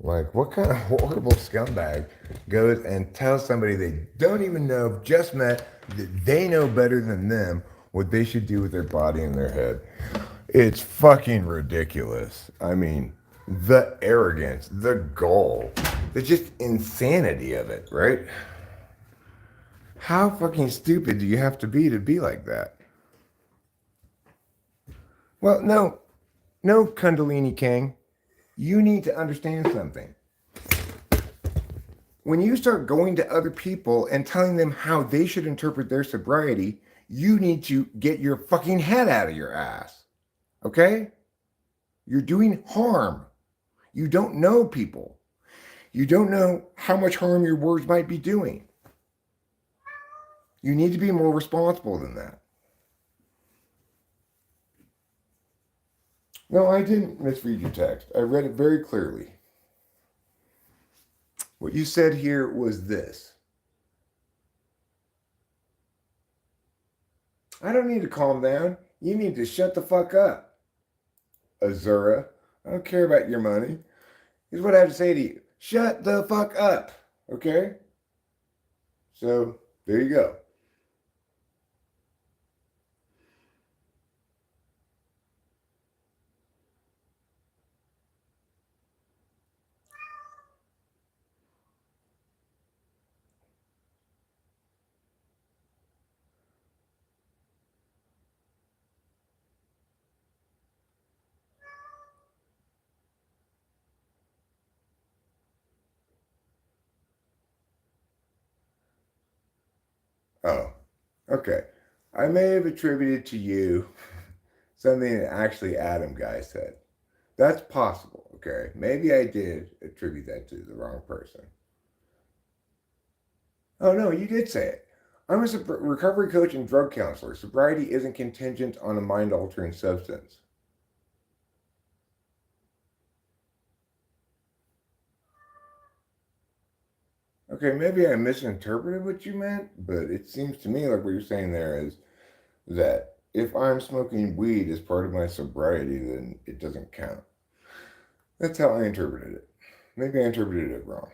Speaker 1: Like, what kind of horrible scumbag goes and tells somebody they don't even know, just met, that they know better than them what they should do with their body and their head? It's fucking ridiculous. The arrogance, the gall, the just insanity of it, right? How fucking stupid do you have to be like that? Well, no Kundalini King.
Speaker 2: You need to understand something. When you start going to other people and telling them how they should interpret their sobriety, you need to get your fucking head out of your ass. Okay? You're doing harm. You don't know people. You don't know how much harm your words might be doing. You need to be more responsible than that. No, I didn't misread your text. I read it very clearly. What you said here was this. I don't need to calm down. You need to shut the fuck up. Azura, I don't care about your money. Here's what I have to say to you. Shut the fuck up. Okay? So, there you go. Oh, okay. I may have attributed to you something that actually Adam guy said. That's possible, okay? Maybe I did attribute that to the wrong person. Oh, no, you did say it. I'm a recovery coach and drug counselor. Sobriety isn't contingent on a mind altering substance. Okay, maybe I misinterpreted what you meant, but it seems to me like what you're saying there is that if I'm smoking weed as part of my sobriety, then it doesn't count. That's how I interpreted it. Maybe I interpreted it wrong.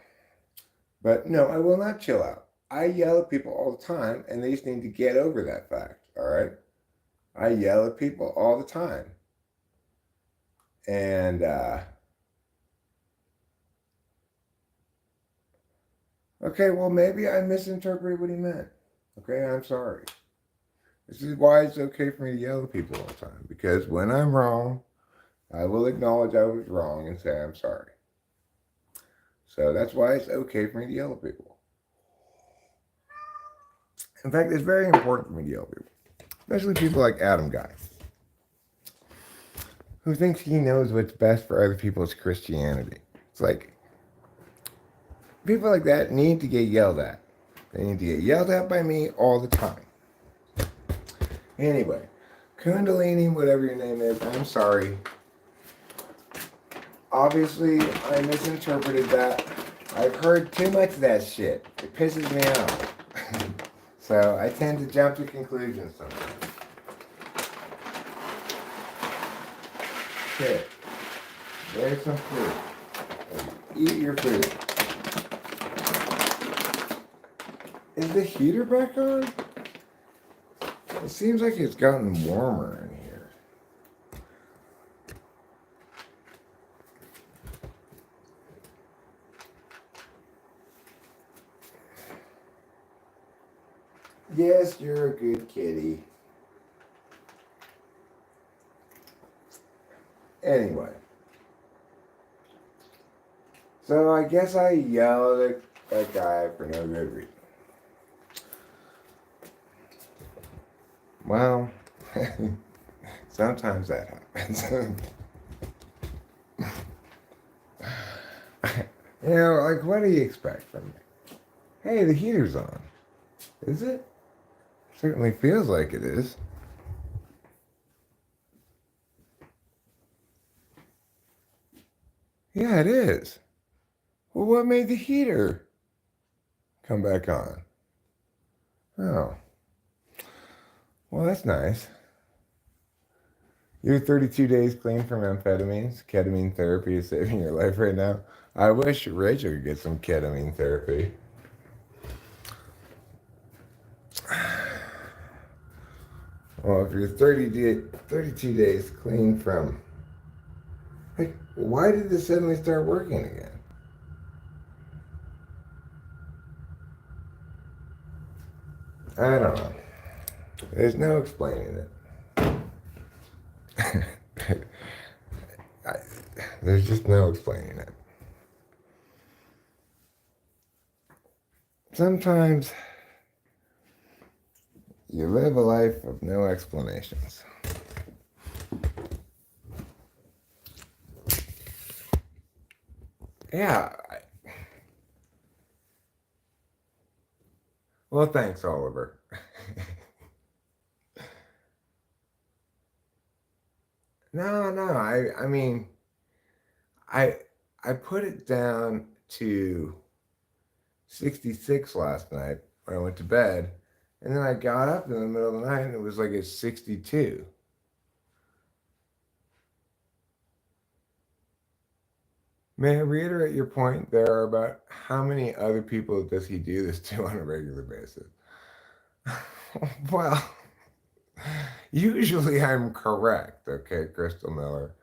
Speaker 2: But no, I will not chill out. I yell at people all the time, and they just need to get over that fact, all right? I yell at people all the time. And, okay, well, maybe I misinterpreted what he meant. Okay, I'm sorry. This is why it's okay for me to yell at people all the time. Because when I'm wrong, I will acknowledge I was wrong and say I'm sorry. So that's why it's okay for me to yell at people. In fact, it's very important for me to yell at people. Especially people like Adam Guy, who thinks he knows what's best for other people's Christianity. It's like, people like that need to get yelled at. They need to get yelled at by me all the time. Anyway, Kundalini, whatever your name is, I'm sorry. Obviously, I misinterpreted that. I've heard too much of that shit. It pisses me off. So I tend to jump to conclusions sometimes. Okay. There's some food. Eat your food. Is the heater back on? It seems like it's gotten warmer in here. Yes, you're a good kitty. Anyway. So I guess I yelled at that guy for no good reason. Well, sometimes that happens. You know, like, what do you expect from me? Hey, the heater's on. Is it? Certainly feels like it is. Yeah, it is. Well, what made the heater come back on? Oh. Well, that's nice. You're 32 days clean from amphetamines. Ketamine therapy is saving your life right now. I wish Rachel could get some ketamine therapy. Well, if you're 32 days clean from... Like, why did this suddenly start working again? I don't know. There's no explaining it. There's just no explaining it. Sometimes you live a life of no explanations. Yeah. Well, thanks, Oliver. No. I mean, I I put it down to 66 last night when I went to bed, and then I got up in the middle of the night and it was like a 62. May I reiterate your point there about how many other people does he do this to on a regular basis? Well, usually I'm correct, okay, Crystal Miller.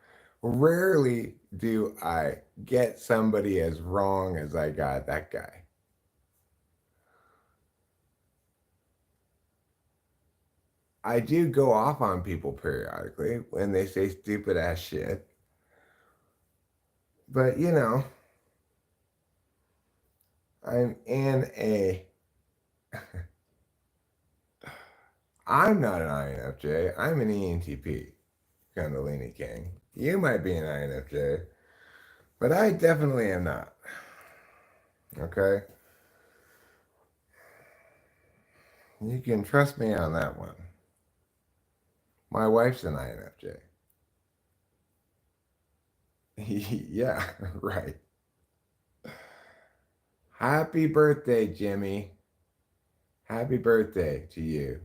Speaker 2: Rarely do I get somebody as wrong as I got that guy. I do go off on people periodically when they say stupid ass shit. But I'm in a I'm not an INFJ. I'm an ENTP, Kundalini King. You might be an INFJ, but I definitely am not. Okay? You can trust me on that one. My wife's an INFJ. Yeah, right. Happy birthday, Jimmy. Happy birthday to you.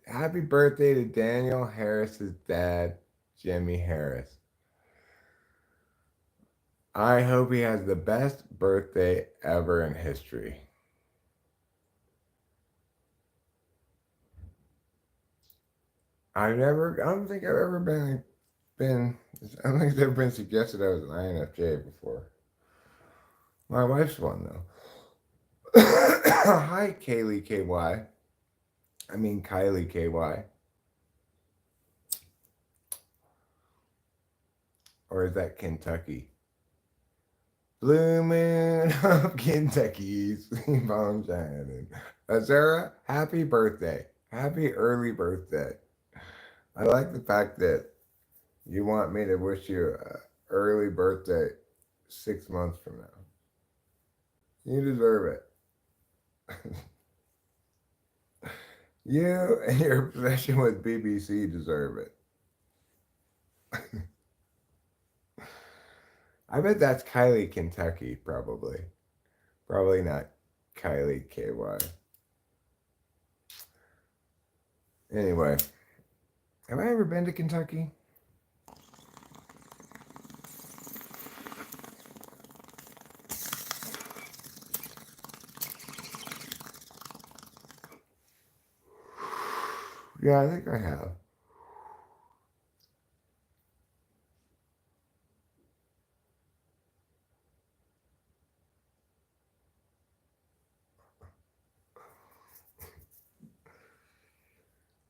Speaker 2: Happy birthday to Daniel Harris's dad, Jimmy Harris. I hope he has the best birthday ever in history. I don't think I've ever I don't think it's ever been suggested I was an INFJ before. My wife's one, though. Hi, Kaylee KY. I mean, Kylie KY. Or is that Kentucky? Blue Moon of Kentucky's Bong Shannon. Azura, happy birthday. Happy early birthday. I like the fact that you want me to wish you an early birthday 6 months from now. You deserve it. You and your obsession with BBC deserve it. I bet that's Kylie Kentucky, probably. Probably not Kylie KY. Anyway, have I ever been to Kentucky? Yeah, I think I have.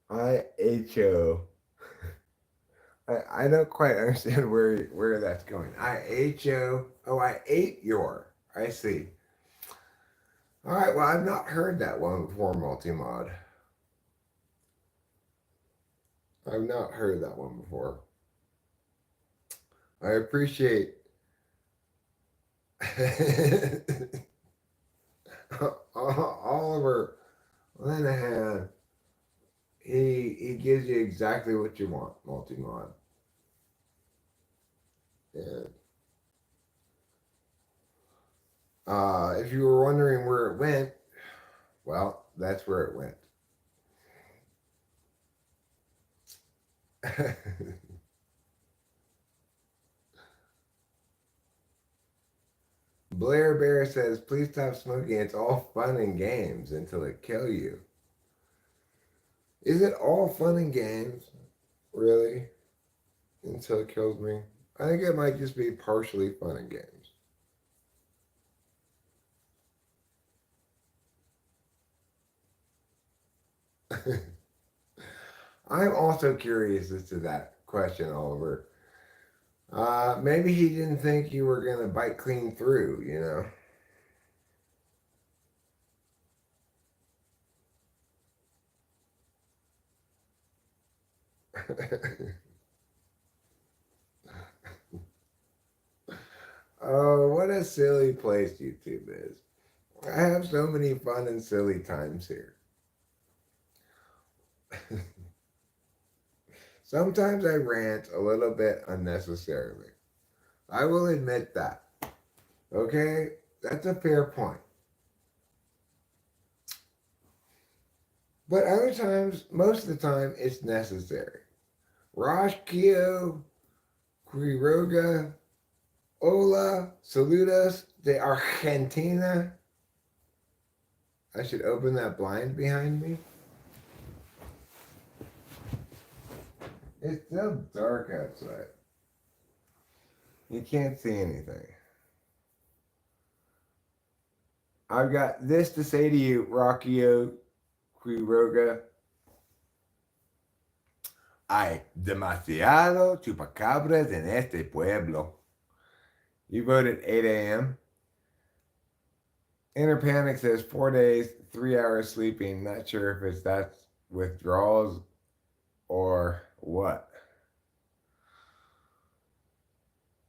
Speaker 2: IHO. I don't quite understand where that's going. IHO. Oh, I ate your. I see. All right. Well, I've not heard that one before, multi-mod. I've not heard that one before. I appreciate Oliver Linehan. He gives you exactly what you want, multi-mod. And if you were wondering where it went, well, that's where it went. Blair Bear says, please stop smoking. It's all fun and games until it kill you. Is it all fun and games? Really? Until it kills me? I think it might just be partially fun and games. I'm also curious as to that question, Oliver. Maybe he didn't think you were gonna bite clean through, you know. Oh, what a silly place YouTube is. I have so many fun and silly times here. Sometimes I rant a little bit unnecessarily. I will admit that. Okay? That's a fair point. But other times, most of the time, it's necessary. Rosh Kio, Quiroga, Hola, saludos de Argentina. I should open that blind behind me. It's so dark outside. You can't see anything. I've got this to say to you, Rockio Quiroga. Hay demasiado chupacabras en este pueblo. You voted 8 a.m. Inner Panic says 4 days, 3 hours sleeping. Not sure if it's that's withdrawals or what.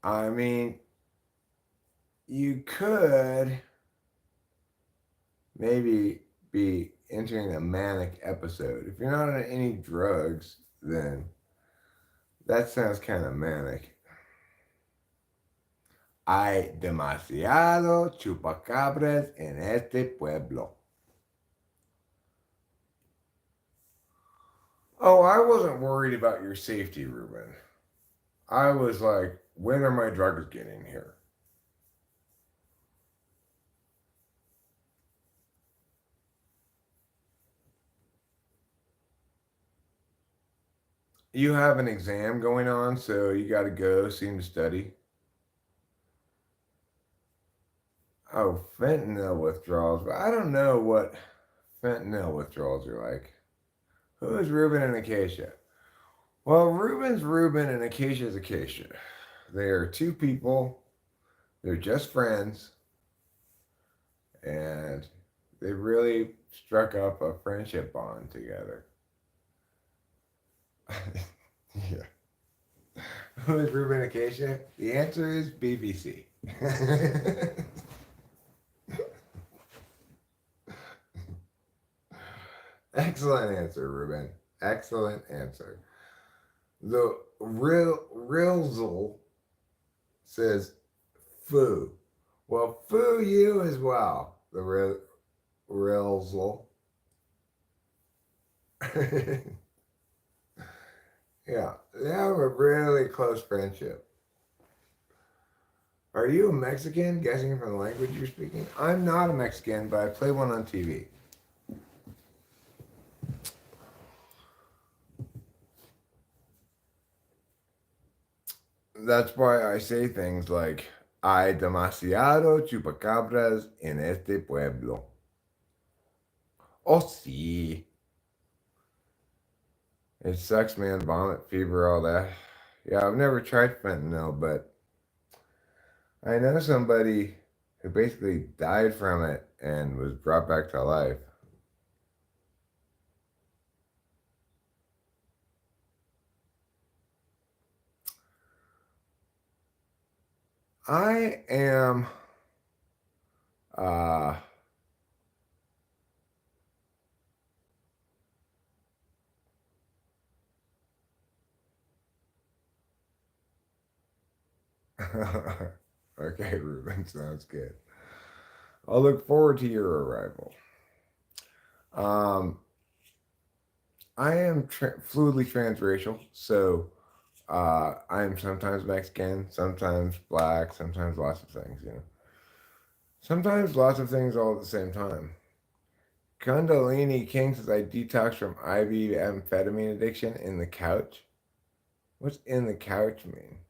Speaker 2: I mean, you could maybe be entering a manic episode. If you're not on any drugs, then that sounds kind of manic. Hay demasiado chupacabras en este pueblo. Oh, I wasn't worried about your safety, Ruben. I was like, when are my drugs getting here? You have an exam going on, so you got to go seem to study. Oh, fentanyl withdrawals. But I don't know what fentanyl withdrawals are like. Who is Ruben and Acacia? Well, Ruben's Ruben and Acacia's Acacia. They are two people. They're just friends. And they really struck up a friendship bond together. Yeah. Who is Ruben Acacia? The answer is BBC. Excellent answer, Ruben. Excellent answer. The real Rilzel says foo. Well, foo you as well. The Rilzel. Yeah, they have a really close friendship. Are you a Mexican? Guessing from the language you're speaking. I'm not a Mexican, but I play one on TV. That's why I say things like, hay demasiado chupacabras en este pueblo. Oh, sí. It sucks, man. Vomit, fever, all that. Yeah, I've never tried fentanyl, but I know somebody who basically died from it and was brought back to life. I am uh okay, Ruben, sounds good. I'll look forward to your arrival. Um, I am fluidly transracial, so I am sometimes Mexican, sometimes black, sometimes lots of things, you know. Sometimes lots of things all at the same time. Kundalini King says I detox from IV amphetamine addiction in the couch. What's in the couch mean?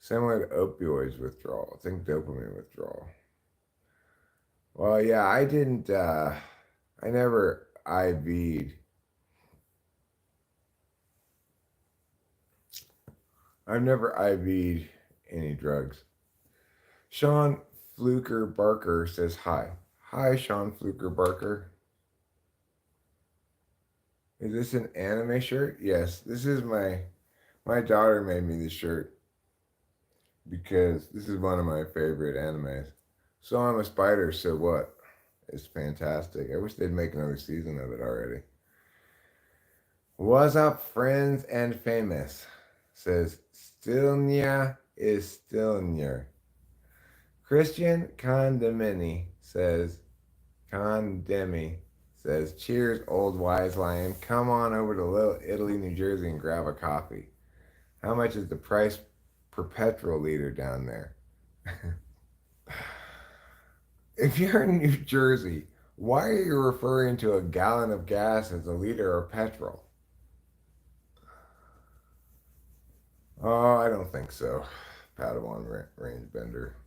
Speaker 2: Similar to opioids withdrawal. I think dopamine withdrawal. Well, yeah, I didn't, I never IV'd.
Speaker 1: I've never IV'd any drugs. Sean Fluker Barker says hi. Hi, Sean Fluker Barker. Is this an anime shirt? Yes, this is my daughter made me this shirt because this is one of my favorite animes. So I'm a spider, so what? It's fantastic. I wish they'd make another season of it already. What's up, friends and famous? Says Stilnia is still near. Christian Condemini says Condemi says, cheers, old wise lion. Come on over to Little Italy, New Jersey and grab a coffee. How much is the price per petrol liter down there? If you're in New Jersey, why are you referring to a gallon of gas as a liter of petrol? Oh, I don't think so. Padawan range bender.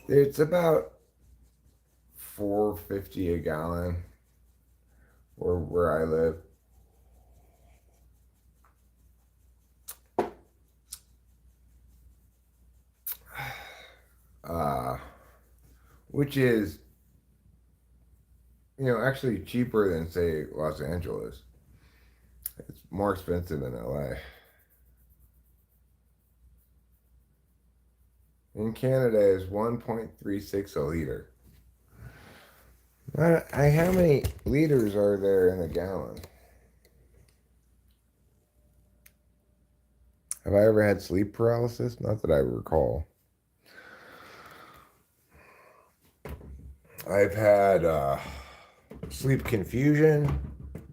Speaker 1: It's about $4.50 a gallon, or where I live. Which is, actually cheaper than, say, Los Angeles. It's more expensive in LA. In Canada, is 1.36 a liter. How many liters are there in a gallon? Have I ever had sleep paralysis? Not that I recall. I've had sleep confusion,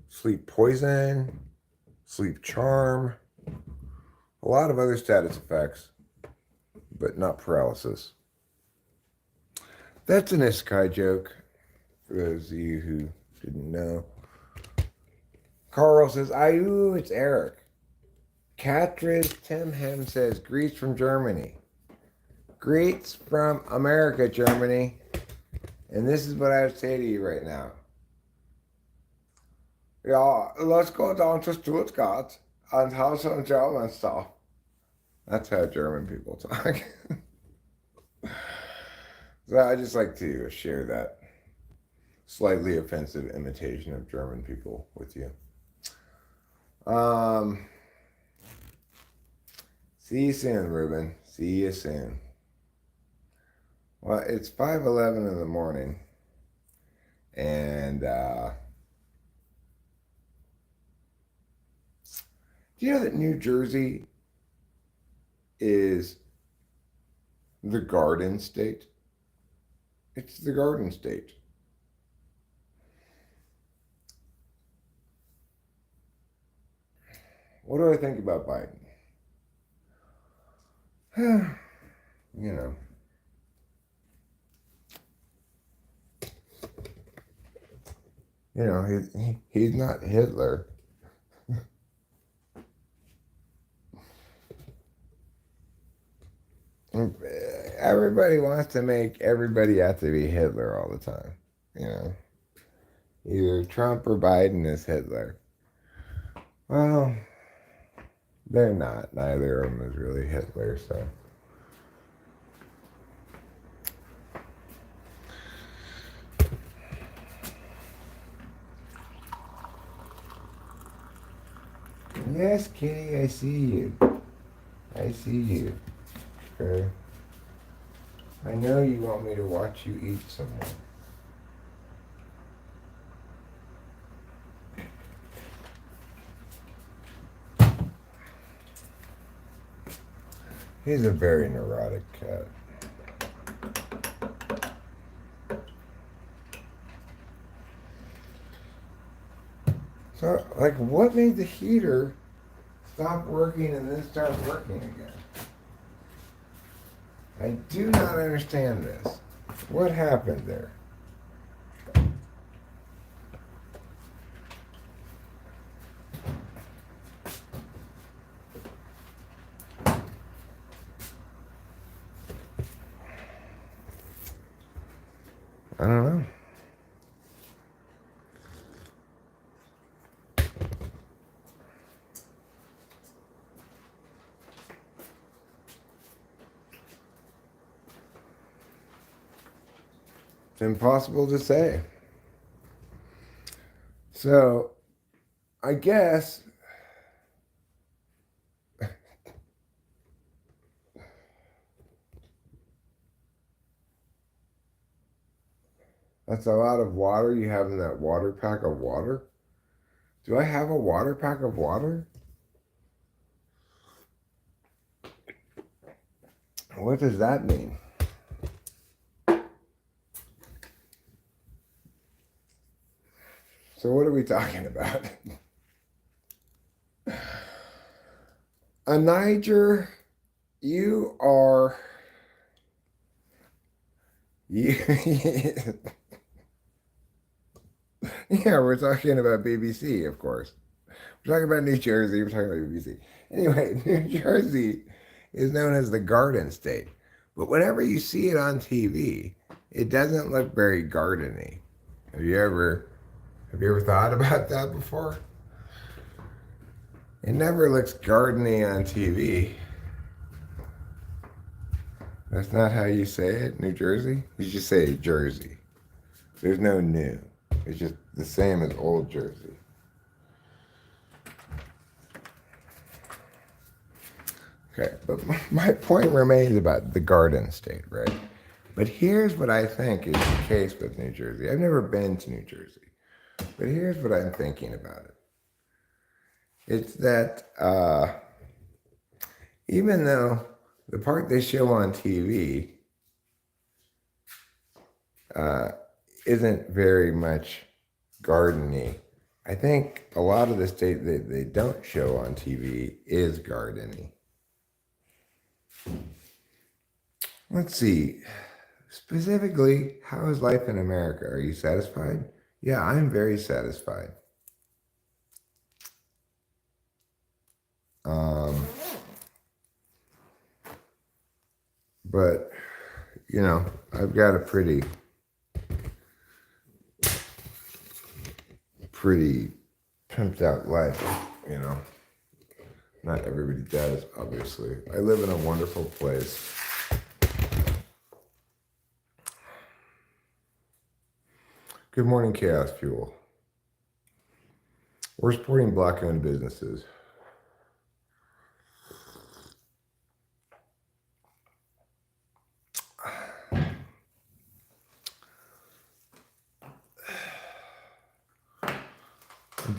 Speaker 1: sleep poison, sleep charm, a lot of other status effects, but not paralysis. That's an isekai joke, for those of you who didn't know. Carl says, Ayu, it's Eric. Katris Timhem says, greets from Germany. Greets from America, Germany. And this is what I would say to you right now. Yeah, let's go down to Stuttgart and have some German stuff. That's how German people talk. So I just like to share that slightly offensive imitation of German people with you. See you soon, Ruben. See you soon. Well, it's 5:11 in the morning, and do you know that New Jersey is the Garden State? It's the Garden State. What do I think about Biden? You know. He's not Hitler. Everybody wants to make everybody out to be Hitler all the time. Either Trump or Biden is Hitler. Well, they're not. Neither of them is really Hitler, so. Yes, Kitty, I see you. I see you. Okay. I know you want me to watch you eat some more. He's a very neurotic cat. So, what made the heater stop working and then start working again? I do not understand this. What happened there? I don't know. It's impossible to say. So, I guess that's a lot of water you have in that water pack of water. Do I have a water pack of water? What does that mean? So, what are we talking about? Niger, you are. You, yeah, we're talking about BBC, of course. We're talking about New Jersey. We're talking about BBC. Anyway, New Jersey is known as the Garden State. But whenever you see it on TV, it doesn't look very gardeny. Have you ever thought about that before? It never looks gardeny on TV. That's not how you say it, New Jersey? You just say Jersey. There's no new. It's just the same as old Jersey. Okay, but my point remains about the Garden State, right? But here's what I think is the case with New Jersey. I've never been to New Jersey, but here's what I'm thinking about it. It's that even though the part they show on TV isn't very much gardeny, I think a lot of the state that they don't show on TV is gardeny. Let's see. Specifically, how is life in America? Are you satisfied? Yeah, I'm very satisfied. But, I've got a pretty pimped out life, Not everybody does, obviously. I live in a wonderful place. Good morning, Chaos Fuel. We're supporting Black-owned businesses.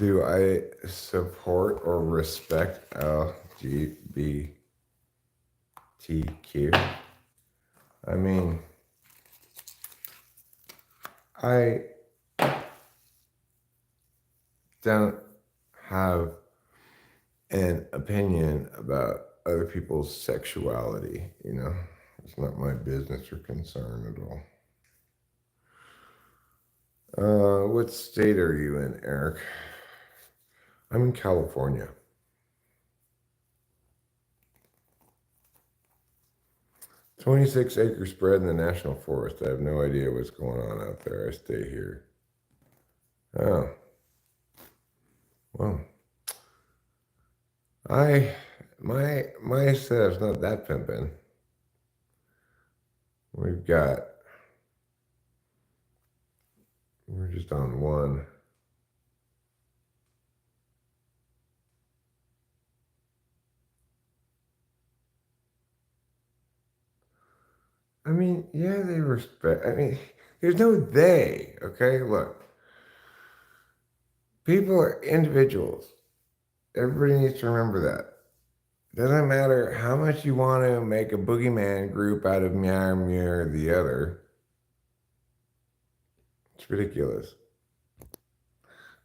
Speaker 1: Do I support or respect LGBTQ? I mean, I don't have an opinion about other people's sexuality, It's not my business or concern at all. What state are you in, Eric? I'm in California. "26-acre spread in the National Forest. I have no idea what's going on out there. I stay here." Oh. Well. My setup's not that pimpin'. We're just on one. I mean, yeah, they respect. I mean, there's no they, okay? Look, people are individuals. Everybody needs to remember that. Doesn't matter how much you want to make a boogeyman group out of me or the other. It's ridiculous.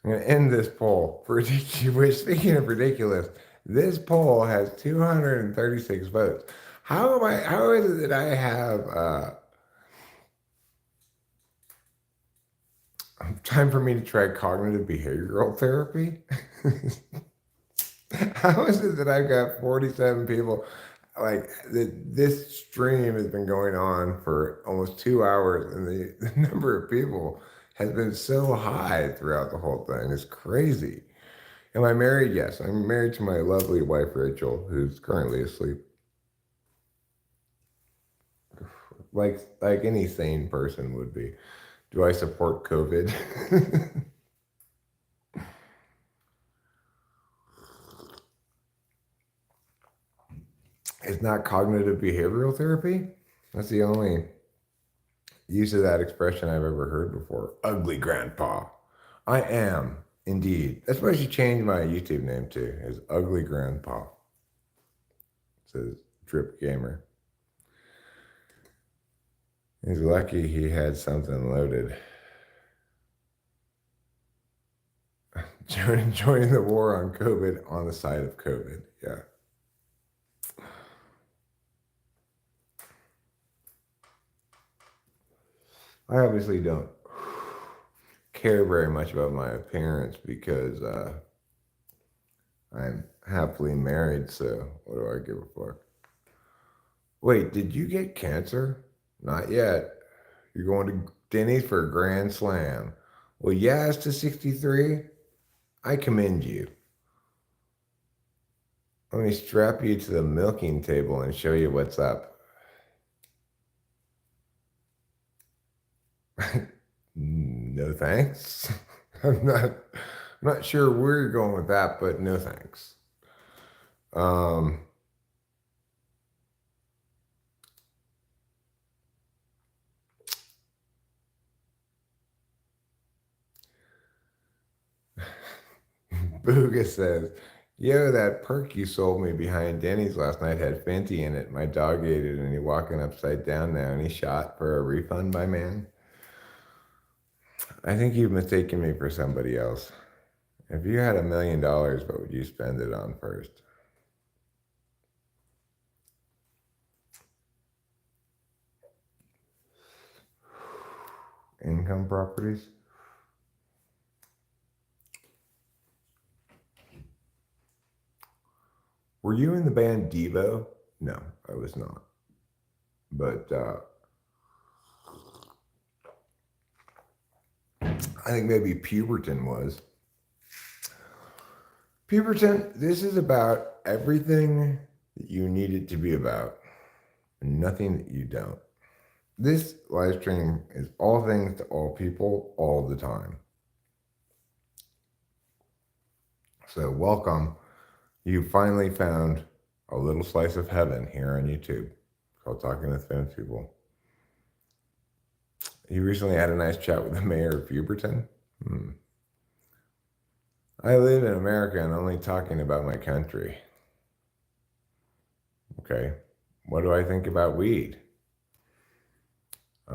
Speaker 1: I'm going to end this poll. Speaking of ridiculous, this poll has 236 votes. How is it that I have time for me to try cognitive behavioral therapy? How is it that I've got 47 people? Like, this stream has been going on for almost 2 hours, and the number of people has been so high throughout the whole thing. It's crazy. Am I married? Yes. I'm married to my lovely wife, Rachel, who's currently asleep. Like any sane person would be.
Speaker 2: Do I support COVID? It's not cognitive behavioral therapy. That's the only use of that expression I've ever heard before. Ugly grandpa. I am indeed. That's why I should change my YouTube name to, is Ugly Grandpa. Says Drip Gamer. He's lucky he had something loaded. Joining the war on COVID on the side of COVID. Yeah. I obviously don't care very much about my appearance because I'm happily married, so what do I give a fuck? Wait, did you get cancer? Not yet. You're going to Denny's for a grand slam. Well, yes to 63. I commend you. Let me strap you to the milking table and show you what's up. No thanks. I'm not sure where you're going with that, but no thanks. Booga says, yo, that perk you sold me behind Denny's last night had Fenty in it. My dog ate it and he's walking upside down now and he shot for a refund, my man. I think you've mistaken me for somebody else. If you had $1 million, what would you spend it on first? Income properties? Were you in the band Devo? No, I was not. But I think maybe Puberton was. Puberton, this is about everything that you need it to be about, and nothing that you don't. This live stream is all things to all people all the time. So welcome. You finally found a little slice of heaven here on YouTube called Talking with Famous People. You recently had a nice chat with the mayor of Puberton. I live in America and only talking about my country. Okay. What do I think about weed? I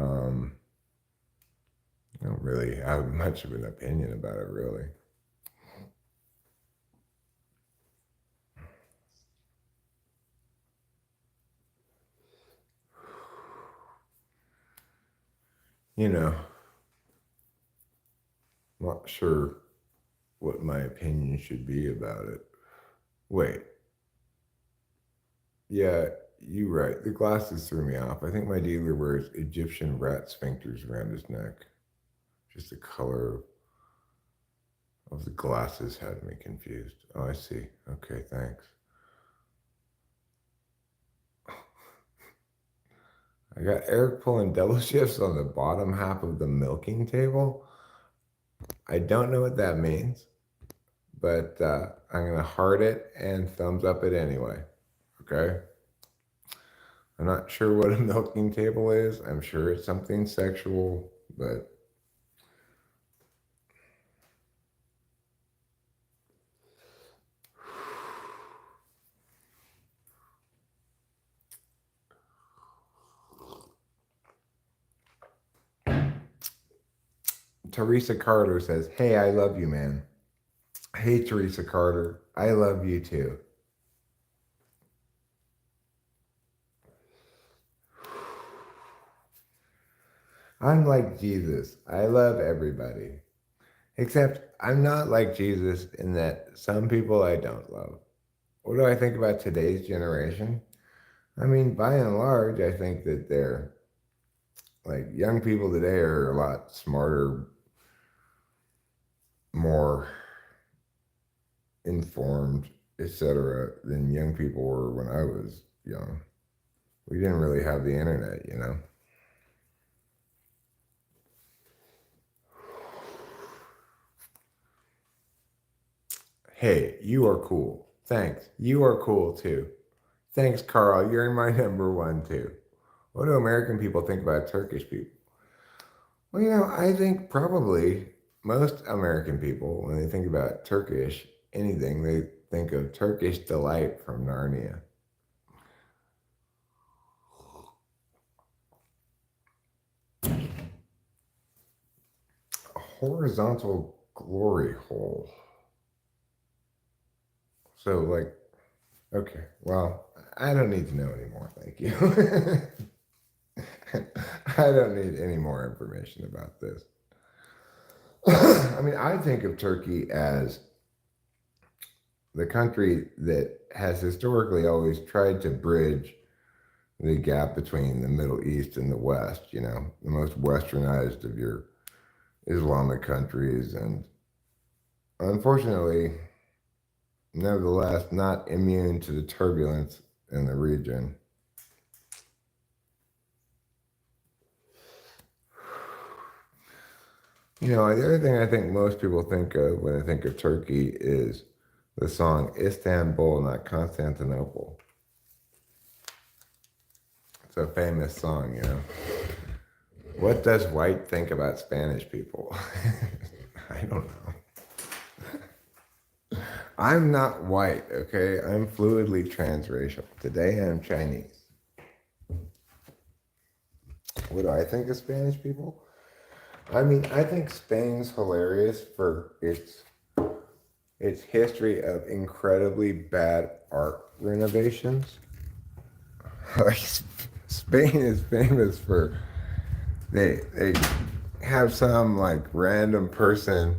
Speaker 2: don't really have much of an opinion about it, really. You know, not sure what my opinion should be about it. Wait. Yeah, you're right. The glasses threw me off. I think my dealer wears Egyptian rat sphincters around his neck. Just the color of the glasses had me confused. Oh, I see. Okay, thanks. I got Eric pulling double shifts on the bottom half of the milking table. I don't know what that means, but I'm going to heart it and thumbs up it anyway. Okay? I'm not sure what a milking table is. I'm sure it's something sexual, but Teresa Carter says, hey, I love you, man. Hey, Teresa Carter, I love you too. I'm like Jesus. I love everybody. Except I'm not like Jesus in that some people I don't love. What do I think about today's generation? I mean, by and large, I think that they're like young people today are a lot smarter, more informed, etc., than young people were when I was young. We didn't really have the internet, you know. Hey, you are cool. Thanks. You are cool too. Thanks, Carl. You're my number one too. What do American people think about Turkish people? Well, I think probably most American people, when they think about Turkish anything, they think of Turkish delight from Narnia. A horizontal glory hole. So, like, okay, well, I don't need to know anymore. Thank you. I don't need any more information about this. I mean, I think of Turkey as the country that has historically always tried to bridge the gap between the Middle East and the West, the most westernized of your Islamic countries. And unfortunately, nevertheless, not immune to the turbulence in the region. The other thing I think most people think of when they think of Turkey is the song Istanbul, not Constantinople. It's a famous song. What does white think about Spanish people? I don't know. I'm not white, okay? I'm fluidly transracial. Today I'm Chinese. What do I think of Spanish people? I mean, I think Spain's hilarious for its history of incredibly bad art renovations. Like Spain is famous for they have some like random person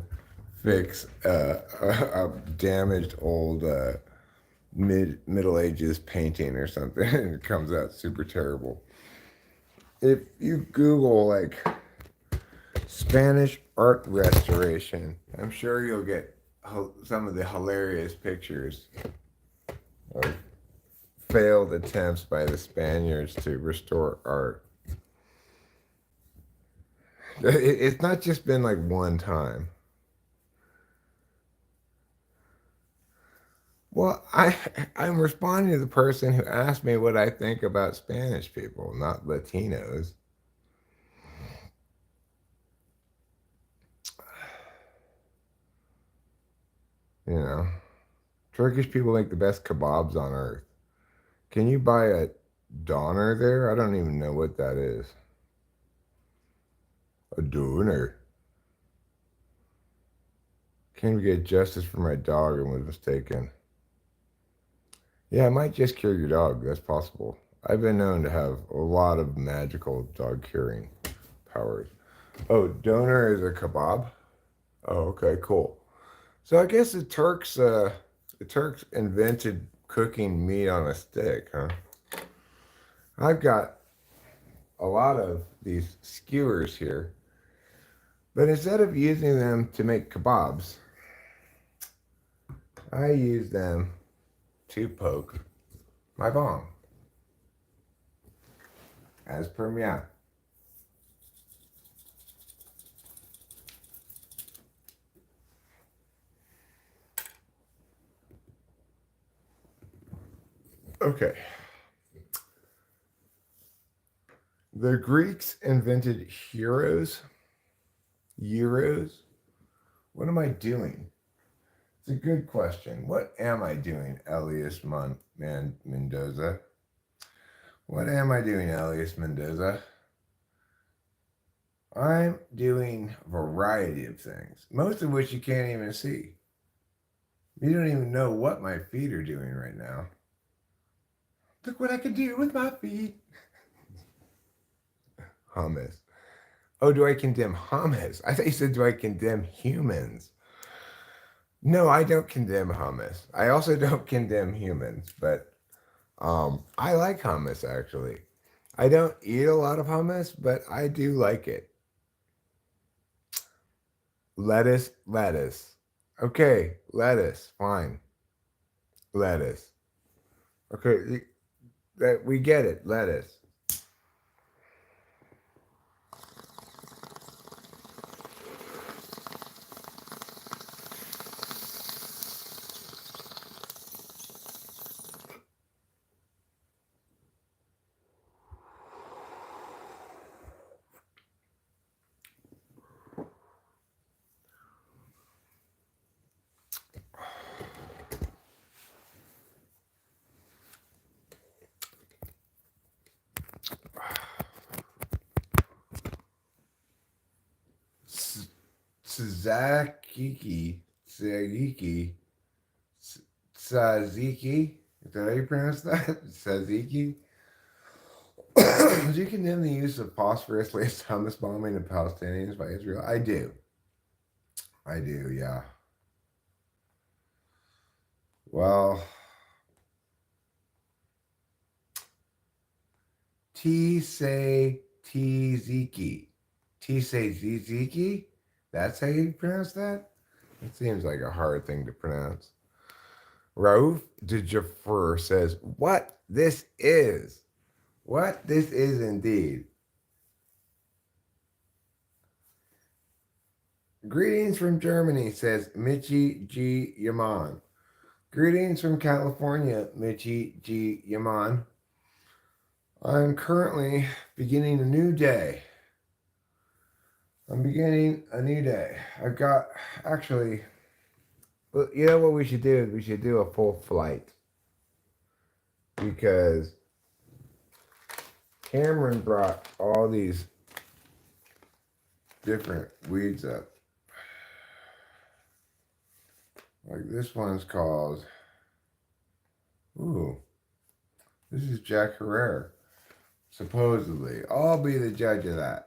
Speaker 2: fix a damaged old Middle Ages painting or something, and it comes out super terrible. If you Google like Spanish art restoration, I'm sure you'll get some of the hilarious pictures of failed attempts by the Spaniards to restore art. It's not just been like one time. Well, I'm responding to the person who asked me what I think about Spanish people, not Latinos. You know, Turkish people make the best kebabs on earth. Can you buy a doner there? I don't even know what that is. A doner. Came to get justice for my dog and was mistaken. Yeah, I might just cure your dog. That's possible. I've been known to have a lot of magical dog curing powers. Oh, doner is a kebab? Oh, okay, cool. So I guess the Turks invented cooking meat on a stick, huh? I've got a lot of these skewers here, but instead of using them to make kebabs, I use them to poke my bong, as per meow. Okay. The Greeks invented heroes. Euros? What am I doing? It's a good question. What am I doing, Elias Mendoza? What am I doing, Elias Mendoza? I'm doing a variety of things, most of which you can't even see. You don't even know what my feet are doing right now. Look what I can do with my feet. Hummus. Oh, do I condemn hummus? I thought you said, do I condemn humans? No, I don't condemn hummus. I also don't condemn humans, but I like hummus actually. I don't eat a lot of hummus, but I do like it. Lettuce, lettuce. Okay, lettuce, fine. Lettuce. Okay, that we get it, lettuce. Zagiki, Saziki. Is that how you pronounce that? Saziki. Do you condemn the use of phosphorus laced hummus bombing of Palestinians by Israel? I do. I do, yeah. Well, Tsay Tziki. Tsay Tziki? That's how you pronounce that? It seems like a hard thing to pronounce. Rauf de Jaffer says, what this is. What this is indeed. Greetings from Germany, says Michi G. Yaman. Greetings from California, Michi G. Yaman. I'm currently beginning a new day. I'm beginning a new day. I've got, actually, well, you know what we should do? We should do a full flight. Because Cameron brought all these different weeds up. Like this one's called, ooh, this is Jack Herrera, supposedly. I'll be the judge of that.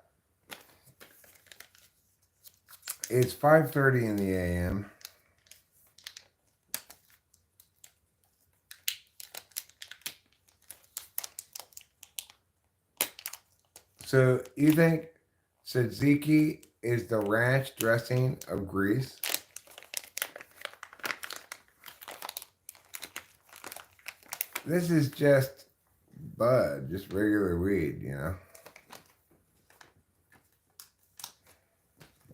Speaker 2: It's 5:30 in the a.m. So you think tzatziki is the ranch dressing of Greece? This is just bud, just regular weed, you know.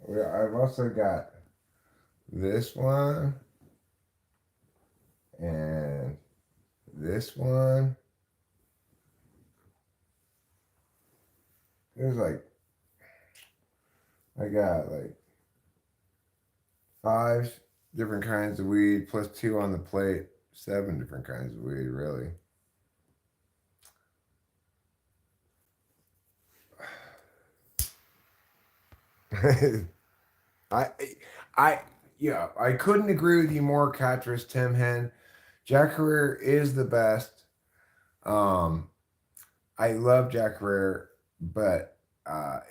Speaker 2: I've also got this one and this one. There's like, I got like 5 different kinds of weed plus 2 on the plate. 7 different kinds of weed, really. I couldn't agree with you more, Catrice Tim Hen. Jack Herrera is the best. I love Jack Herrera, but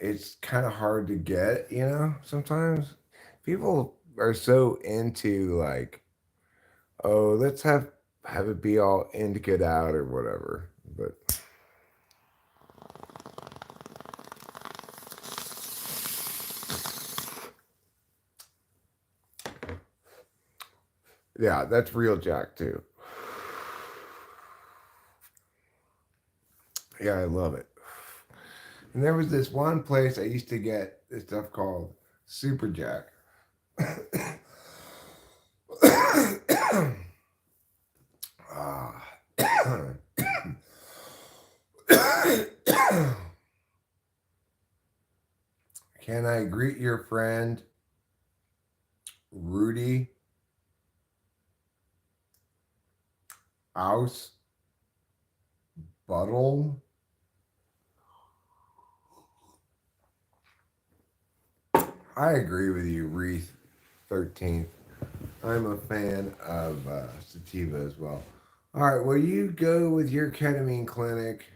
Speaker 2: it's kind of hard to get, you know, sometimes. People are so into like, oh, let's have it be all indicate out or whatever. But yeah, that's real Jack too. Yeah, I love it. And there was this one place I used to get this stuff called Super Jack. Can I greet your friend Rudy Aus Buttle? I agree with you, Wreath 13th. I'm a fan of sativa as well. All right, well, you go with your ketamine clinic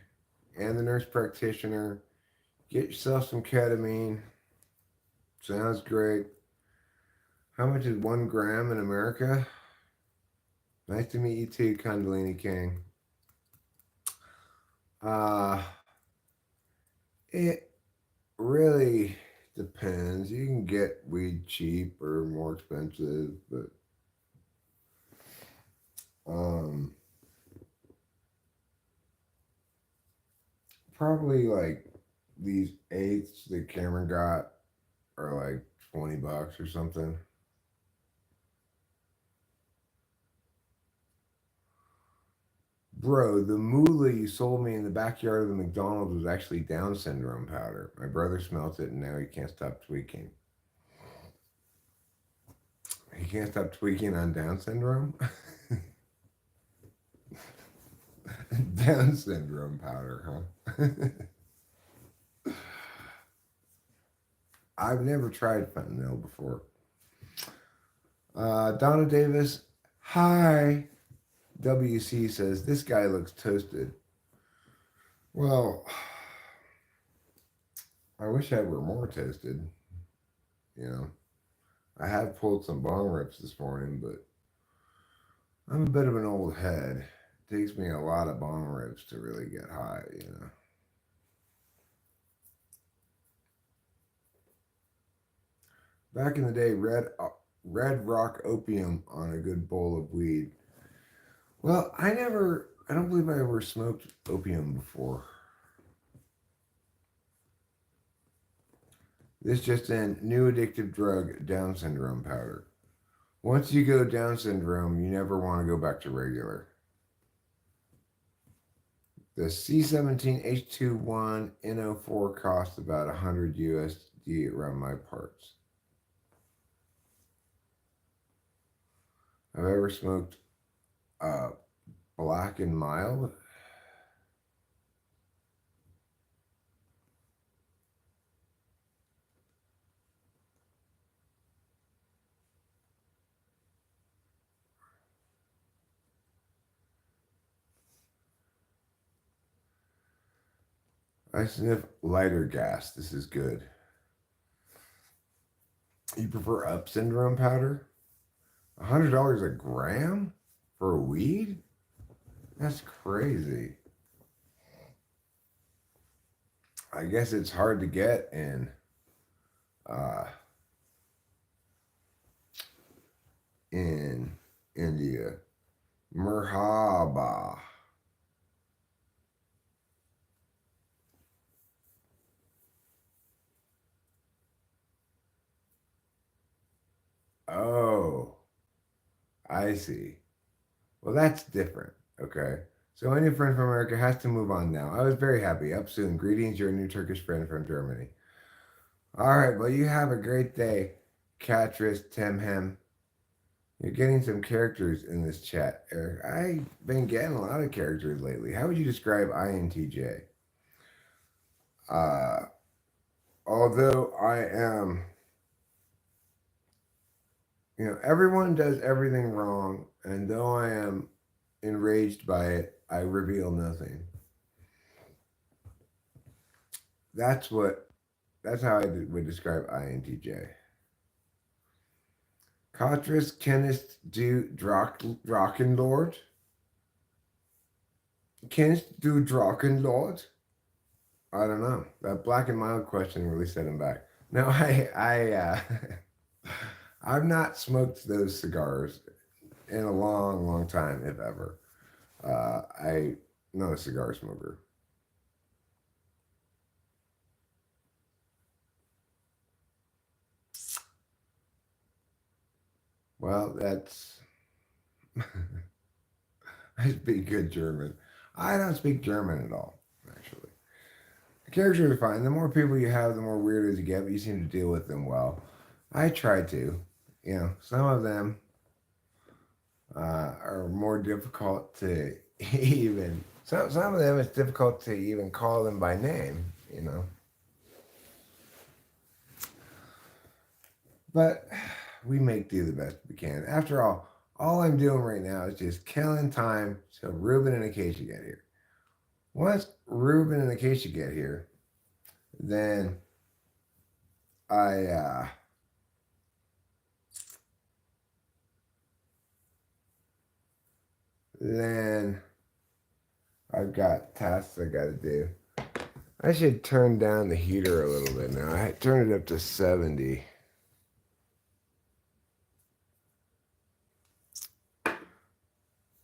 Speaker 2: and the nurse practitioner. Get yourself some ketamine. Sounds great. How much is 1 gram in America? Nice to meet you too, Kundalini King. It really depends. You can get weed cheap or more expensive, but probably like these eighths that Cameron got are like $20 or something. Bro, the moolah you sold me in the backyard of the McDonald's was actually Down syndrome powder. My brother smelt it and now he can't stop tweaking. He can't stop tweaking on Down syndrome? Down syndrome powder, huh? I've never tried fentanyl before.
Speaker 1: Donna Davis, hi. WC says, this guy looks toasted. Well, I wish I were more toasted. You know, I have pulled some bong rips this morning, but I'm a bit of an old head. It takes me a lot of bong rips to really get high, you know. Back in the day, red rock opium on a good bowl of weed. Well, I don't believe I ever smoked opium before. This just in, new addictive drug, Down syndrome powder. Once you go Down syndrome, you never want to go back to regular. The C17H21 NO4 costs about 100 USD around my parts. I've ever smoked Black and Mild. I sniff lighter gas. This is good. You prefer up syndrome powder? $100 a gram for a weed? That's crazy. I guess it's hard to get in India. Merhaba. Oh, I see. Well, that's different. Okay. So, any friend from America has to move on now. I was very happy. Up soon. Greetings, your new Turkish friend from Germany. All right. Well, you have a great day, Katris Temhem. You're getting some characters in this chat, Eric. I've been getting a lot of characters lately. How would you describe INTJ? Uh, Although I am, everyone does everything wrong, and though I am enraged by it, I reveal nothing. That's how I would describe INTJ. Katris Kenneth du Drachenlord? Kenneth du Drachenlord? I don't know. That Black and Mild question really set him back. No, I've not smoked those cigars in a long, long time, if ever. I'm not a cigar smoker. Well, that's. I speak good German. I don't speak German at all, actually. The characters are fine. The more people you have, the more weirdos you get, but you seem to deal with them well. I try to. Some of them are more difficult to even. Some of them it's difficult to even call them by name. But we make do the best we can. After all I'm doing right now is just killing time till Ruben and Acacia get here. Once Ruben and Acacia get here, then then I've got tasks I got to do. I should turn down the heater a little bit now. I turned it up to 70.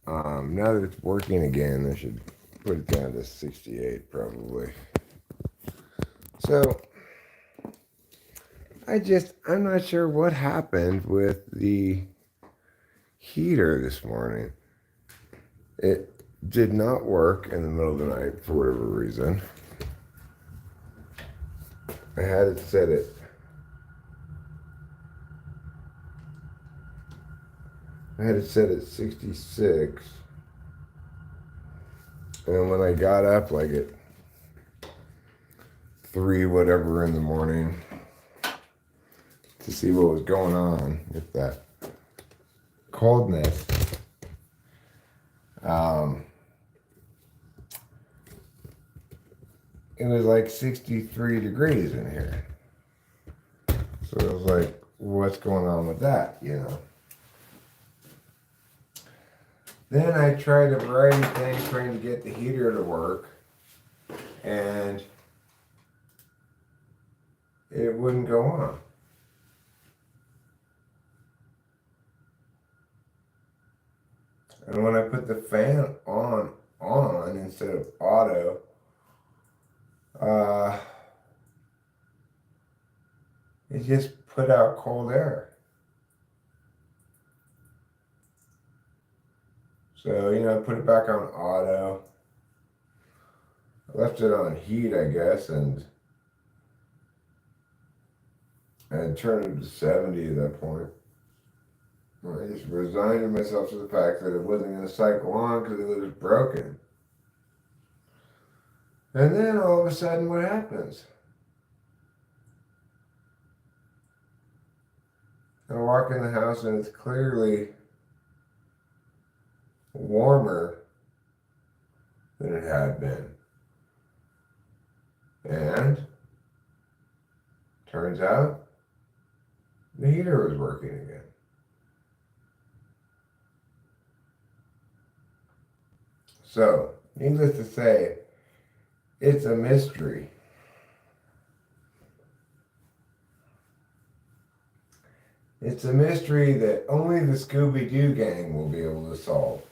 Speaker 1: Now that it's working again, I should put it down to 68 probably. So I'm not sure what happened with the heater this morning. It did not work in the middle of the night for whatever reason. I had it set at 66. And when I got up like at 3 whatever in the morning to see what was going on with that coldness. It was like 63 degrees in here. So it was like, what's going on with that, you know? Then I tried a variety of things trying to get the heater to work, and it wouldn't go on. And when I put the fan on instead of auto, it just put out cold air. So, you know, I put it back on auto. I left it on heat, I guess, and turned it to 70 at that point. I just resigned myself to the fact that it wasn't going to cycle on because it was broken. And then all of a sudden, what happens? I walk in the house and it's clearly warmer than it had been. And turns out the heater was working again. So, needless to say, it's a mystery. It's a mystery that only the Scooby-Doo gang will be able to solve.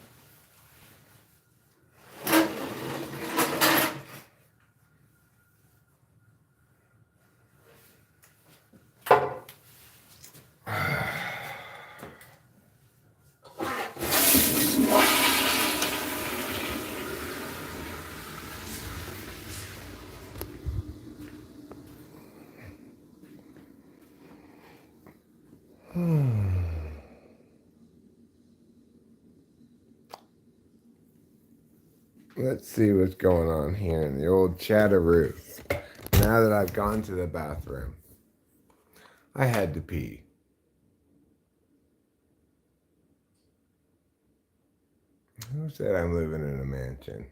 Speaker 1: Let's see what's going on here in the old Chatteroo. Now that I've gone to the bathroom, I had to pee. Who said I'm living in a mansion?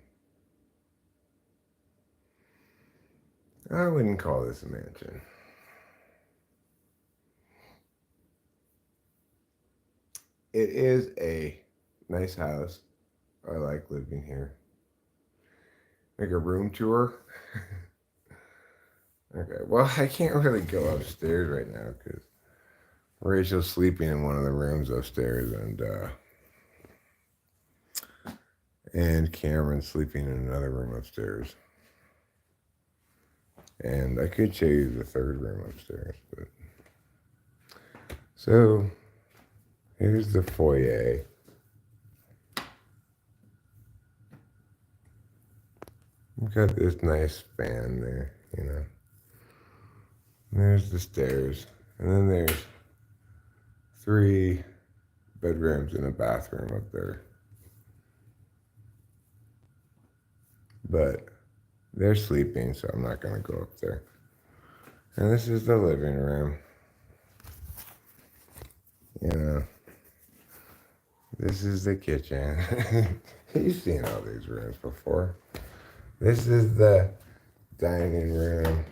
Speaker 1: I wouldn't call this a mansion. It is a nice house. I like living here. Make a room tour. Okay, well, I can't really go upstairs right now because Rachel's sleeping in one of the rooms upstairs, and Cameron's sleeping in another room upstairs. And I could show you the third room upstairs, but so here's the foyer. We've got this nice fan there, you know. And there's the stairs. And then there's 3 bedrooms and a bathroom up there. But they're sleeping, so I'm not going to go up there. And this is the living room. You know, this is the kitchen. You've seen all these rooms before. This is the dining room.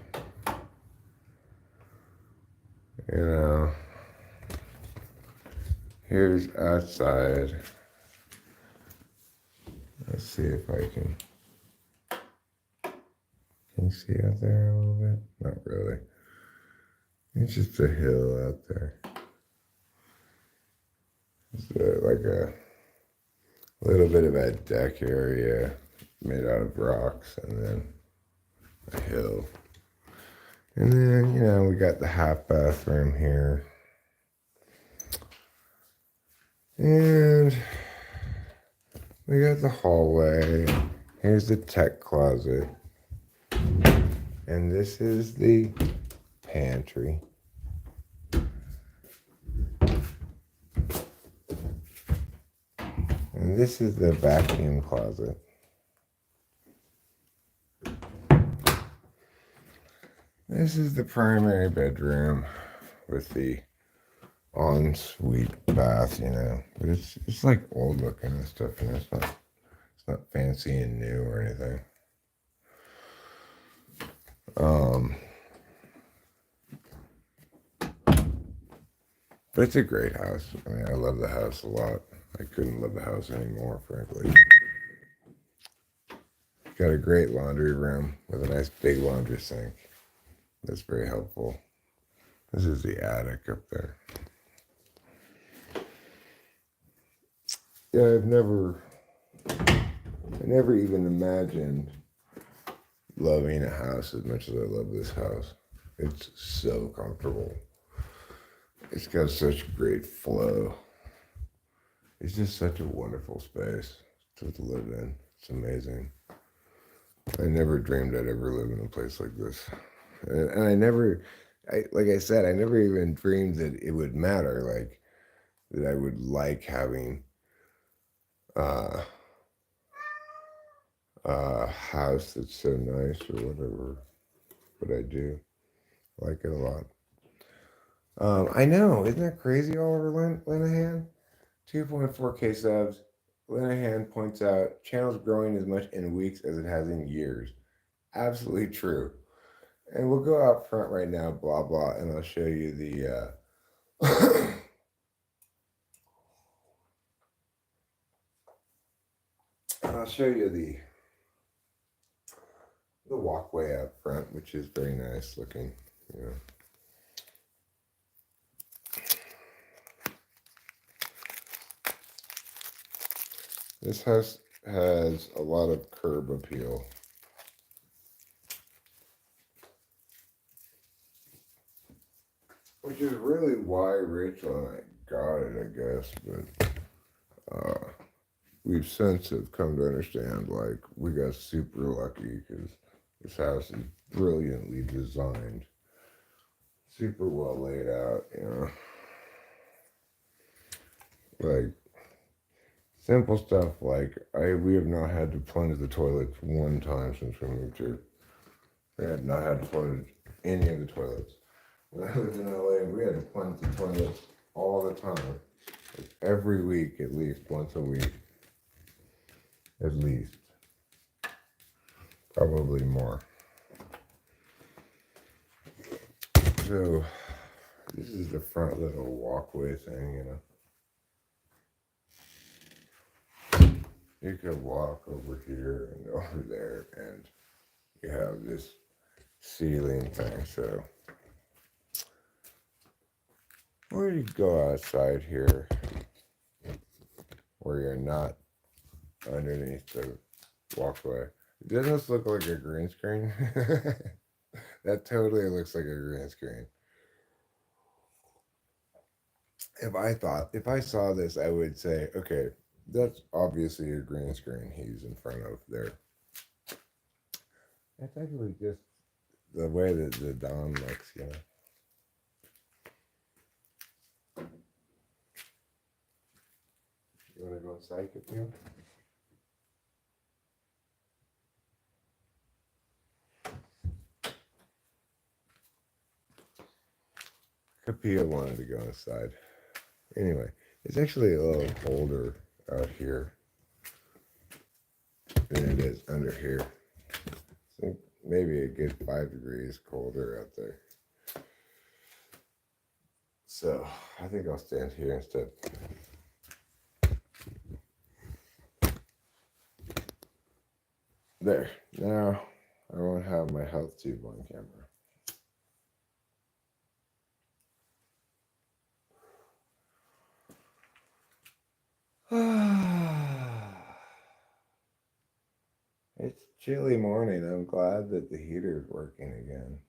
Speaker 1: You know, here's outside. Let's see if I can you see out there a little bit? Not really. It's just a hill out there. It's like a little bit of a deck area made out of rocks, and then a hill. And then, you know, we got the half bathroom here. And we got the hallway. Here's the tech closet. And this is the pantry. And this is the vacuum closet. This is the primary bedroom with the
Speaker 2: ensuite bath, you know. But it's like old looking and stuff, you know. It's not fancy and new or anything. But it's a great house. I mean, I love the house a lot. I couldn't love the house anymore, frankly. Got a great laundry room with a nice big laundry sink. That's very helpful. This is the attic up there. Yeah, I never even imagined loving a house as much as I love this house. It's so comfortable. It's got such great flow. It's just such a wonderful space to live in. It's amazing. I never dreamed I'd ever live in a place like this. And like I said, I never even dreamed that it would matter, like that I would like having uh, a house that's so nice or whatever. But I do. I like it a lot. I know, isn't that crazy, Oliver Linehan? 2.4K subs. Linehan points out channel's growing as much in weeks as it has in years. Absolutely true. And we'll go out front right now, blah blah, and I'll show you the I'll show you the walkway out front, which is very nice looking. You know. This house has a lot of curb appeal. Which is really why Rachel and I got it, I guess, but we've since have come to understand like we got super lucky because this house is brilliantly designed, super well laid out, you know. Like simple stuff like we have not had to plunge the toilet one time since we moved here. We have not had to plunge any of the toilets. When I lived in LA, we had to plunge the toilets all the time. Like every week, at least once a week. At least. Probably more. So, this is the front little walkway thing, you know. You could walk over here and over there, and you have this ceiling thing. So, or you go outside here where you're not underneath the walkway. Doesn't this look like a green screen? That totally looks like a green screen. If I saw this, I would say, okay, that's obviously a green screen he's in front of there. That's actually just the way that the dawn looks, you know. You want to go inside, Kapil? Kapil wanted to go inside. Anyway, it's actually a little colder out here than it is under here. So maybe a good 5 degrees colder out there. So I think I'll stand here instead. There. Now I won't have my health tube on camera. It's chilly morning. I'm glad that the heater's working again.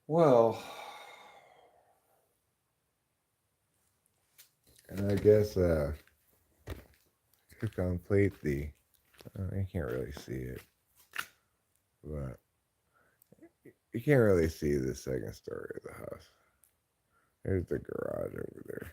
Speaker 2: Well, and I guess to complete the, you can't really see it, but you can't really see the second story of the house. There's the garage over there.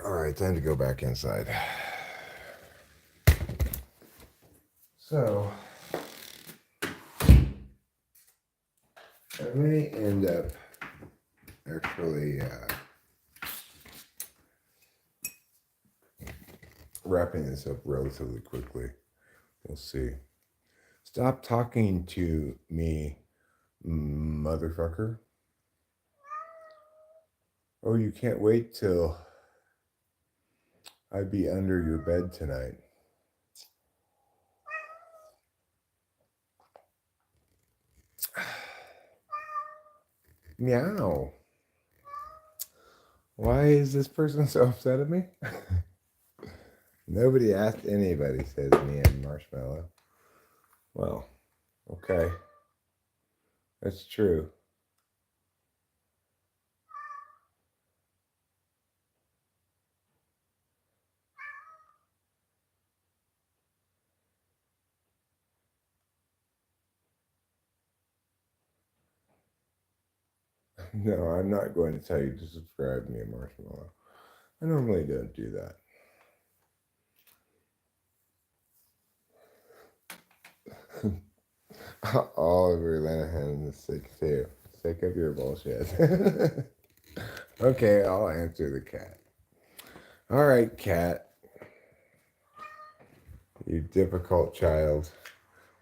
Speaker 2: All right, time to go back inside. So, I may end up actually wrapping this up relatively quickly. We'll see. Stop talking to me, motherfucker. Oh, you can't wait till I be under your bed tonight. Meow. Why is this person so upset at me? Nobody asked anybody, says me and Marshmallow. Well, okay. That's true. No, I'm not going to tell you to subscribe to me and Marshmallow. I normally don't do that. Oliver Lenahan is sick too. Sick of your bullshit. Okay, I'll answer the cat. All right, cat. You difficult child.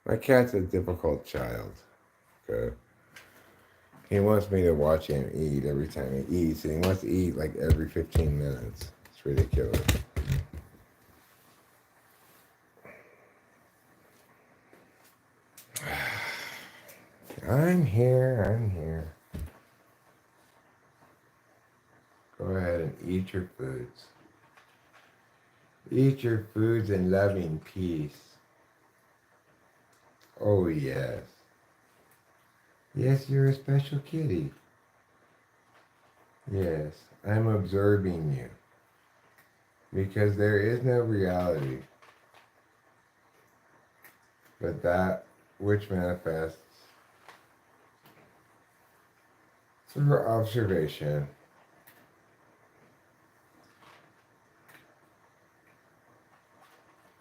Speaker 2: My cat's a difficult child. Okay. He wants me to watch him eat every time he eats, and he wants to eat like every 15 minutes. It's ridiculous. I'm here. Go ahead and eat your foods. Eat your foods in loving peace. Oh, yes. Yes, you're a special kitty. Yes, I'm observing you. Because there is no reality but that which manifests through observation.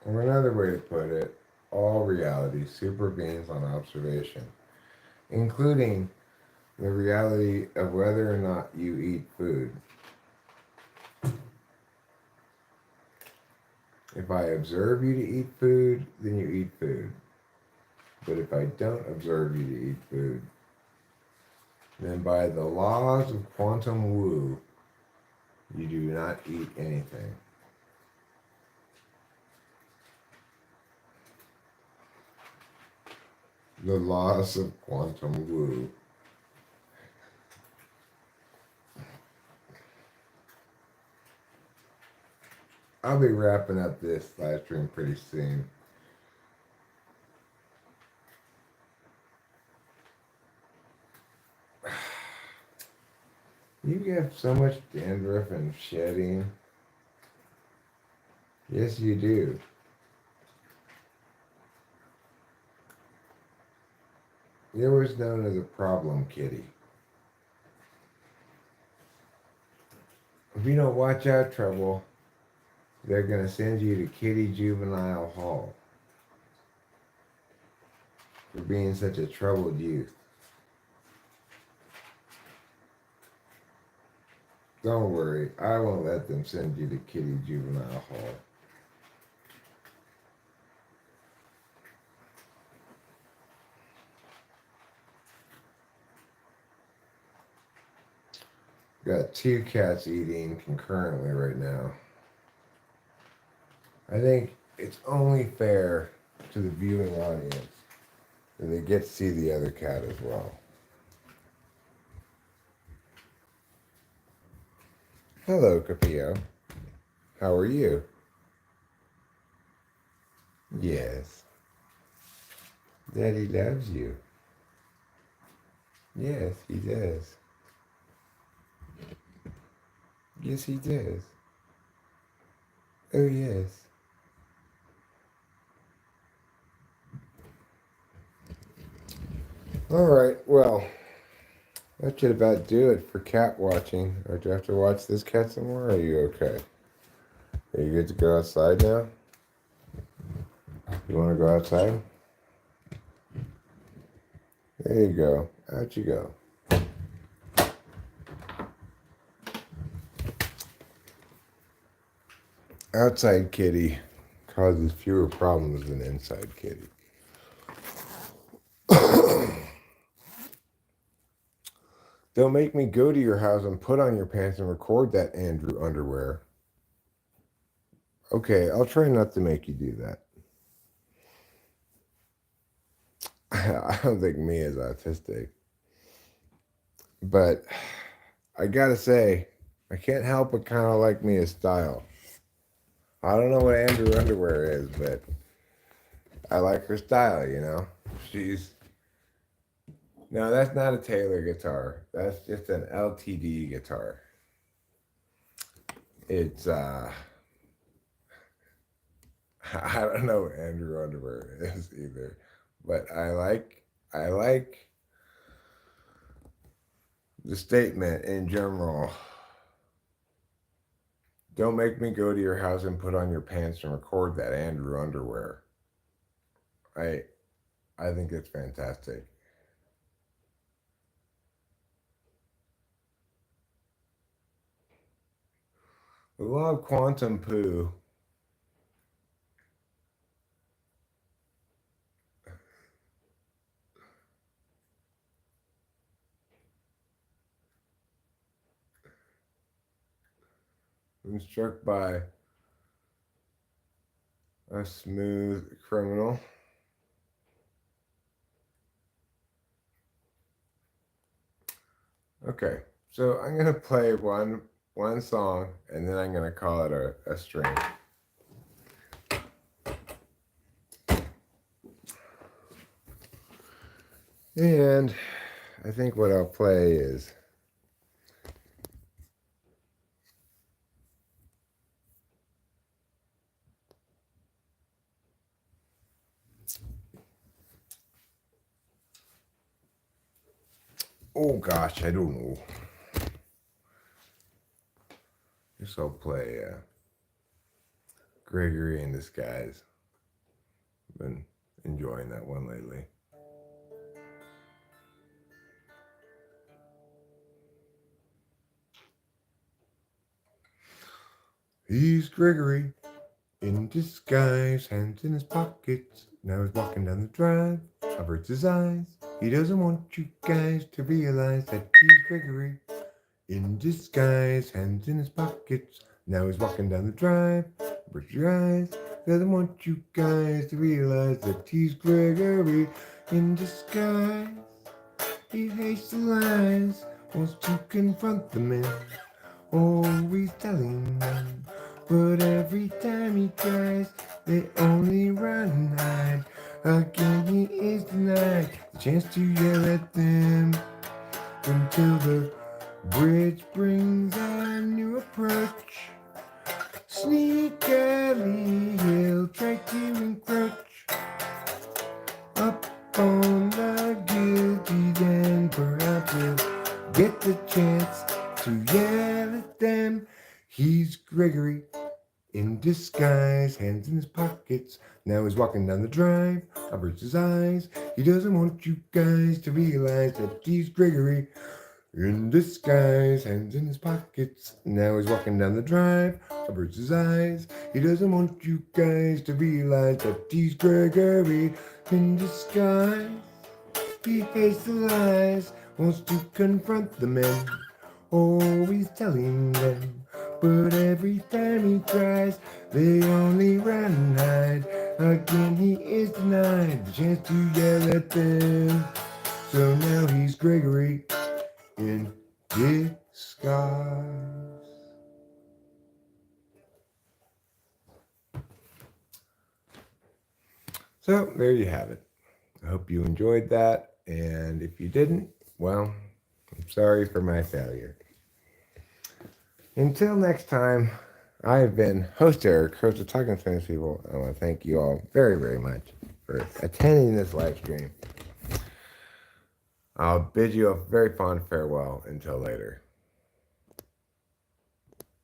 Speaker 2: Or another way to put it, all reality supervenes on observation, including the reality of whether or not you eat food. If I observe you to eat food, then you eat food. But if I don't observe you to eat food, then by the laws of quantum woo, you do not eat anything. The laws of quantum woo. I'll be wrapping up this live stream pretty soon. You have so much dandruff and shedding. Yes, you do. You're what's known as a problem kitty. If you don't watch out, trouble, they're going to send you to Kitty Juvenile Hall for being such a troubled youth. Don't worry, I won't let them send you to Kitty Juvenile Hall.
Speaker 1: Got two cats eating concurrently right now. I think it's only fair to the viewing audience that they get to see the other cat as well. Hello, Capillo. How are you? Yes. Daddy loves you. Yes, he does. Yes, he does. Oh, yes. All right, well, that should about do it for cat watching. Or do you have to watch this cat some more? Or are you okay? Are you good to go outside now? You want to go outside? There you go. Out you go. Outside kitty causes fewer problems than inside kitty. Don't make me go to your house and put on your pants and record that Andrew underwear. Okay, I'll try not to make you do that. I don't think Mia's autistic. But I gotta say, I can't help but kind of like Mia's style. I don't know what Andrew underwear is, but I like her style, you know? No, that's not a Taylor guitar. That's just an LTD guitar. It's, I don't know what Andrew underwear is either, but I like the statement in general. Don't make me go to your house and put on your pants and record that Andrew underwear. I think it's fantastic. We love Quantum Poo. Been struck by a smooth criminal. Okay, so I'm gonna play one song and then I'm gonna call it a string. And I think what I'll play is oh gosh, I don't know. Guess I'll play Gregory in Disguise. Been enjoying that one lately. He's Gregory in disguise, hands in his pockets. Now he's walking down the drive, averts his eyes. He doesn't want you guys to realize that he's Gregory in disguise, hands in his pockets. Now he's walking down the drive, averts your eyes. Doesn't want you guys to realize that he's Gregory in disguise. He hates the lies, wants to confront the men, always telling them. But every time he tries, they only run and hide. Again he is denied the chance to yell at them, until the bridge brings a new approach. Sneakily he'll try to encroach up on the guilty, then perhaps he'll get the chance to yell at them. He's Gregory in disguise, hands in his pockets. Now he's walking down the drive, averts his eyes. He doesn't want you guys to realize that he's Gregory in disguise, hands in his pockets. Now he's walking down the drive, averts his eyes. He doesn't want you guys to realize that he's Gregory in disguise. He hates the lies, wants to confront the men,
Speaker 2: always telling them. But every time he tries, they only run and hide. Again he is denied the chance to yell at them. So now he's Gregory in disguise. So there you have it. I hope you enjoyed that. And if you didn't, well, I'm sorry for my failure. Until next time, I have been host Eric, host of Talking Spanish People. I want to thank you all very, very much for attending this live stream. I'll bid you a very fond farewell until later.